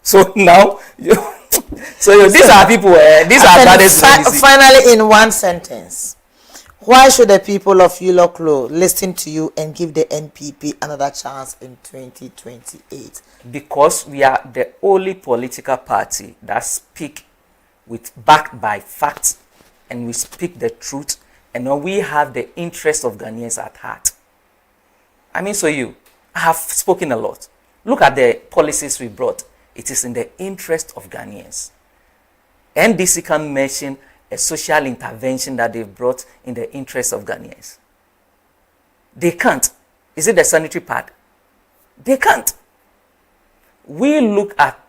So now, these are people, these are brothers. Finally, in one sentence, why should the people of Uloklo listen to you and give the NPP another chance in 2028? Because we are the only political party that speak backed by facts, and we speak the truth, and we have the interest of Ghanaians at heart. I mean, I have spoken a lot. Look at the policies we brought. It is in the interest of Ghanaians. NDC can mention a social intervention that they've brought in the interest of Ghanaians. They can't. Is it the sanitary pad? They can't. We look at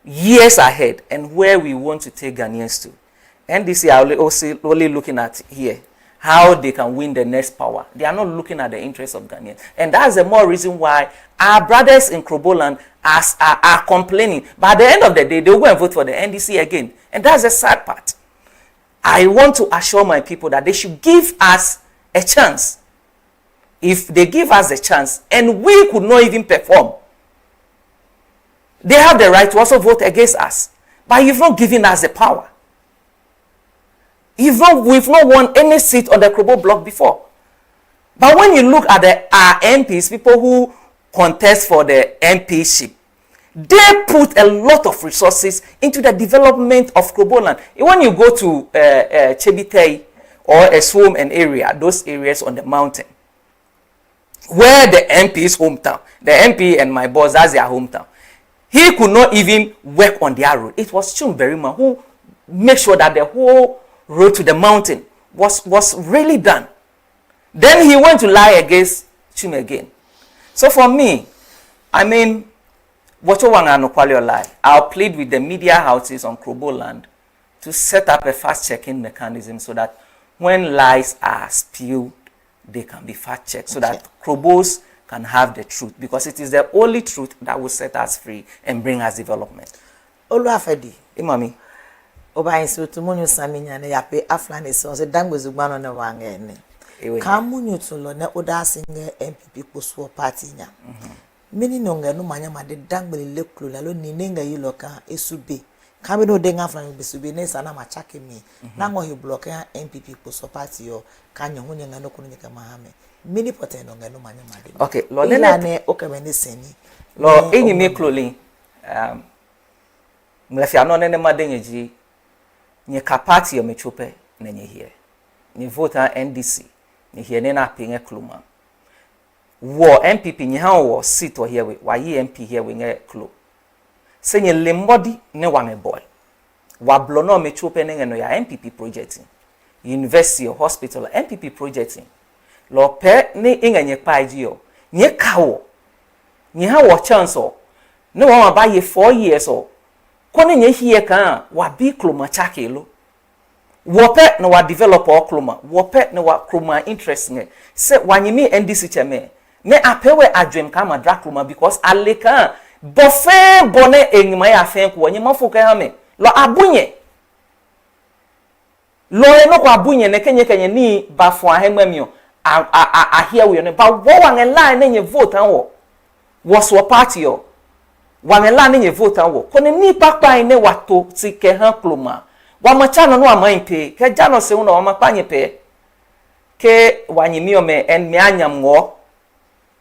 years ahead and where we want to take Ghanaians to. NDC are also only looking at here how they can win the next power. They are not looking at the interests of Ghanaians. And that's the more reason why our brothers in Kroboland are complaining. But at the end of the day, they'll go and vote for the NDC again. And that's the sad part. I want to assure my people that they should give us a chance. If they give us a chance and we could not even perform, they have the right to also vote against us. But you've not given us the power. We've not won any seat on the Krobo block before. But when you look at our MPs, people who contest for the MPship, they put a lot of resources into the development of Kroboland. When you go to Chebitei or Eswom and area, those areas on the mountain, where the MP's hometown, the MP and my boss, that's their hometown, he could not even work on their road. It was Chumberima who made sure that the whole road to the mountain was really done. Then he went to lie against Chum again. So for me, I mean, I'll plead with the media houses on Kroboland to set up a fast checking mechanism so that when lies are spewed they can be fact checked so that Krobos can have the truth, because it is the only truth that will set us free and bring us development. Oluwafedi, Imami. Oba insu tumunyu saminya ne yape aflani so se dangwezugba no wange ne. Ka munyu tulo ne oda singe MPP kposo party nya. Mini nonga no manya ma de dangbele leklu la lo ni nenga yi loka esube. Ka me no de nga aflani besube ne sana ma chake mi. Na ngo hi block ya MPP kposo party yo ka nya hunye nga no kunu nyaka mahame. Mini pote nonga no manya ma de. Okay, lo ne okemene seni. Lo enyi me kloli mlafia no ne ma denye ji nye kapati yo mechope na nye hie. Nye vote NDC nye hie ne na pinge kluma. Wo MPP nye ha wo seat o here we wa yi MP here we nge klo. Se nye lembodi ne wange boy. Wa blono mechope ne no ya MPP projecting. University or hospital MPP projecting. Lo pe ne inga nye paji yo. Nye kawo. Nye ha wo chance o. Ne wa ba ye 4 years o. Kone nye hie kan wa bi kloma chake lo. Wope na wa develop o kloma. Wope na wa kloma interest nge. Se wanyimi NDC cheme. Ne apewe adwem kama dra kloma because aleka bofe bone enyima ya fen ko wanyima foka ha me. Lo abunye. Lo eno ko abunye ne kenye ni bafo ahemamio. Ahia we ne ba wo wange line ne nye vote anwo. Was wo party yo. Wamela ne vote anwo kone ni pakpa ne wato tike han kloma wa machano no aman pe ke jano se una wa mapanye pe ke wanyimi ome en me anyam ngo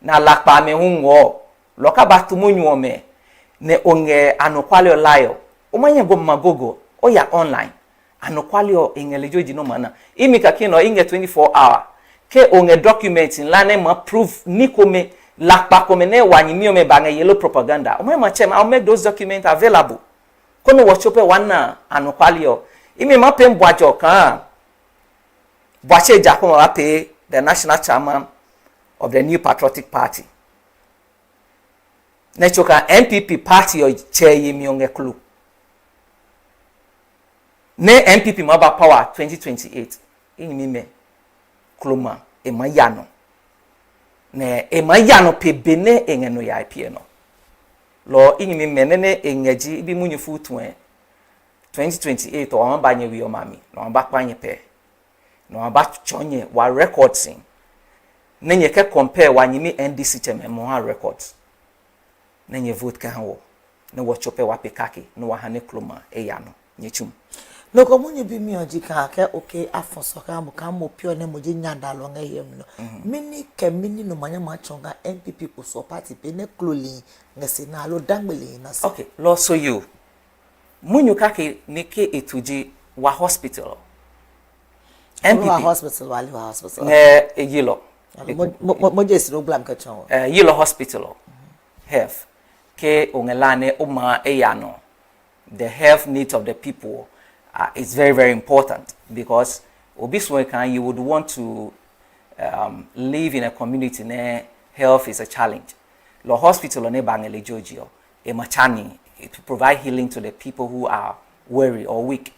na lakpa me hu ngo loka batumunyu ome ne onge anokwale olayo umanye go magogo oya online anokwale o ingelejoji no mana imika kino inge 24 hour ke onge document lane ma proof nikome lakpa komene wanyimi ome bange yellow propaganda ome machem I'll make those documents available kono wachope wana anokwalio imi mapem bwajo kan bwache jakoma wape the national chairman of the New Patriotic Party nechoka MPP party yo chair mionge klu ne MPP maba power 2028 imi me kluma emayano ne emayano pe bene engeno ya IP no lo inyimi menene engaji bi munyu futu 2028 o amba nye wi o mami no amba kwanye pe no amba chonye wa records nenye ke compare wanyimi NDC cheme mo ha records nenye vote ka ho ne wo chope wa pekake no wa hane kloma eyano nyechum no komunye bi mi oji ka ke okay afoso ka mo ka mo pio ne mo je nyanda lo nga yem no mini ke mini no manya ma chonga MPP ko so party pe ne kloli ngese na lo dangbele na so okay lo so you munyu ka ke ne ke etuji wa hospital MPP wa hospital wali wa hospital yilo mo je siro blam ka chon yilo hospital health ke ongelane uma eyano the health needs of the people it's very, very important because you would want to live in a community where health is a challenge. The hospital ne bangele Georgia, machani to provide healing to the people who are weary or weak.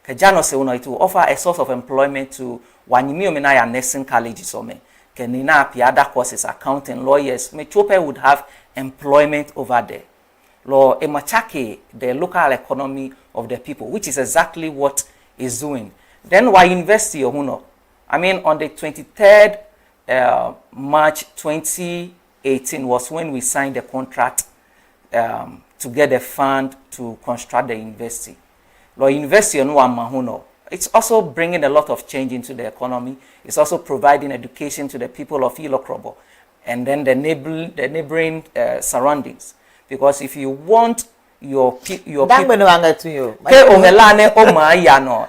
Kajano se it will offer a source of employment to wanyimi omenaya nursing colleges ome. Kenina other courses, accounting, lawyers. Mechope would have employment over there. Lo emachake the local economy of the people, which is exactly what is doing. Then why invest your huno? I mean, on the 23rd March 2018 was when we signed the contract to get the fund to construct the university. Lo university no amahuno. It's also bringing a lot of change into the economy. It's also providing education to the people of Ilokrobo and then the neighboring surroundings. Because if you want your people,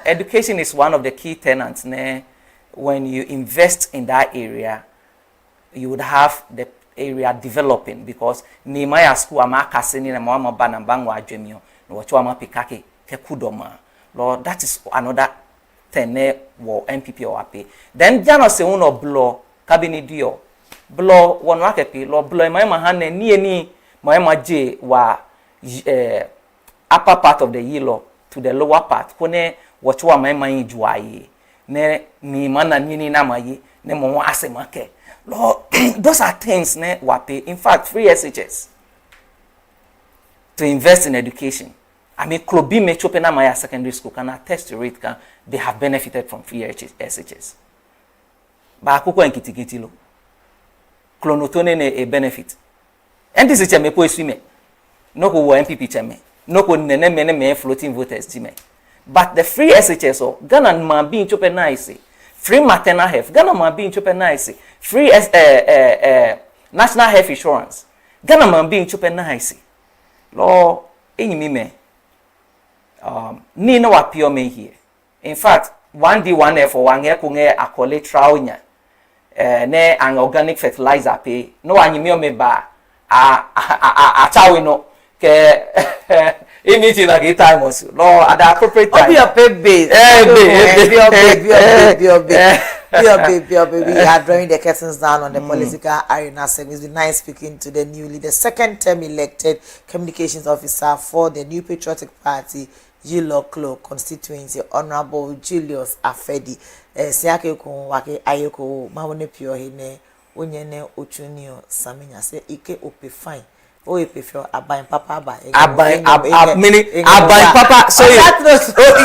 education is one of the key tenants. When you invest in that area, you would have the area developing because Nehemiah school amakaseni na mama banambangwa ajemio no wachwa pikake ke kudoma. Lord, that is another thing wo MPP or AP. Then jano se uno blow kabini dio blow one wakepi lo blow my mahane ni Moema J wa upper part of the yellow to the lower part. Kone wachua maema injuaye. ne ni mana nini na mayi ne mo asemake. Lord, those are things ne wape. In fact, free SHS to invest in education. I mean, Klobi Mechopena Maya Secondary School can attest to it. They have benefited from free SHS. But Akuko and Kitikitilo. Klonotone a benefit. And this is a mepo swime. No ko MPP chame. No ko nene mene floating voters time. But the free SHS or Ghana ma be chopena ise. Free maternal health. Ghana ma be chopena ise. Free national health insurance. Ghana ma be chopena ise. Law enyi me. Ni no appeal me here. In fact, 1D 1F or 1 year kunge a collateral nya. Ne an organic fertilizer pay. No anyimio me ba a chawino ke anything like a time also. No, at the appropriate time. Be a pay base. Be a baby. We are drawing the curtains down on the political arena. So it's been nice speaking to the the second term elected communications officer for the New Patriotic Party, Yiloklo constituency, Honorable Julius Afedi. Siake ko wake ayeko mawone pio hine onyene ochunio saminya se ike ope fine. O epe fio aban papa ba. Aban papa so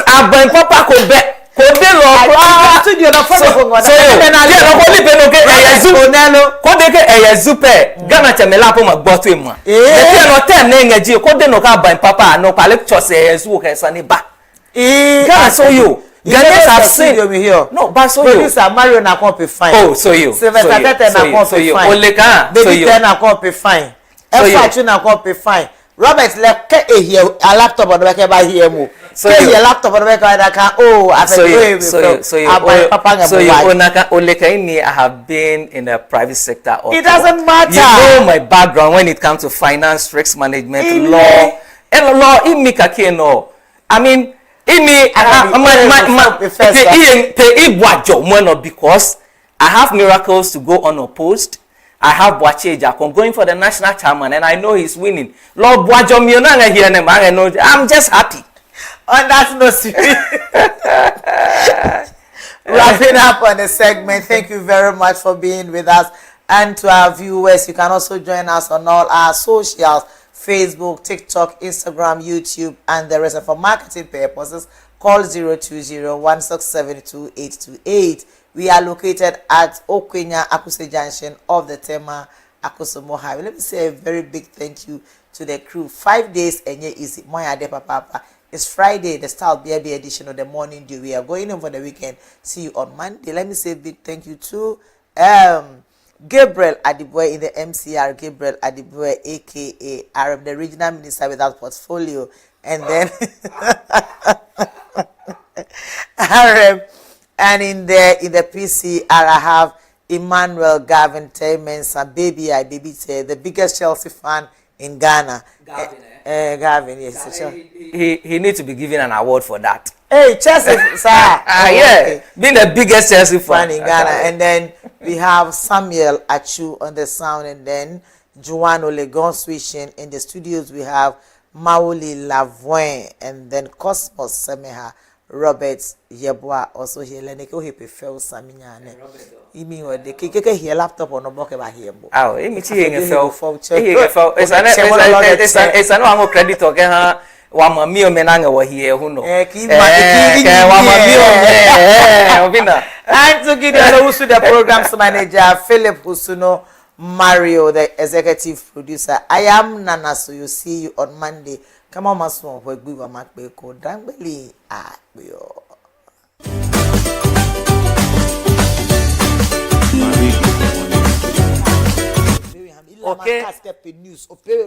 aban papa ko be lo studio na fo ko ngoda. Ghana chamela po magboto emu. E no tem na ngaji ko de no ka aban papa no ka lecture se ezu ka sani ba. Ghana so you Ghanaians have seen no, but so you. Mario na come fine. Oh, so you. Sylvester Tete na come fine. Oleka, so you. Baby na come fine. Efachu na come fine. Robert like here a laptop on the back by here mo. So you laptop on the back that can so you Oleka I have been in the private sector. It doesn't matter. You know my background when it comes to finance, risk management, law, and law in Mikake no. I mean because I have miracles to go unopposed. I have Boache Jakon going for the national chairman and I know he's winning. Lord Boajo Mionanga here I'm just happy. On that note, wrapping up on the segment, thank you very much for being with us. And to our viewers, you can also join us on all our socials. Facebook, TikTok, Instagram, YouTube, and the rest. For marketing purposes, call 020-167-2828. We are located at Okwenya Akuse Junction of the Tema Akusumo Highway. Let me say a very big thank you to the crew. 5 days and yeah, easy. Moya de papa. It's Friday, the Style BB edition of the Morning Dew. We are going in for the weekend. See you on Monday. Let me say a big thank you to Gabriel Adiboy in the MCR, Gabriel Adiboy, aka Arab, the regional minister without portfolio, and then Arab, and in the PCR I have Emmanuel Gavin Mensa, baby the biggest Chelsea fan in Ghana. Gavin, yes. He needs to be given an award for that. Hey, Chelsea, sir. Yeah, okay. Being the biggest Chelsea fan in Ghana. And then we have Samuel Achu on the sound, and then Joanne Olegon switching. In the studios, we have Maoli Lavoin, and then Cosmos Semeha, Robert Yeboah also here. Leneko he prefer Saminyane. You mean what the keke here laptop on the book about here? Oh, it's an annual credit okay, Wama mio menanga wa here who know. And to give the program's manager Philip Husuno Mario, the executive producer. I am Nana, so you see you on Monday. Come on, Mason, where we were Macbeko, Dambeli, Okay.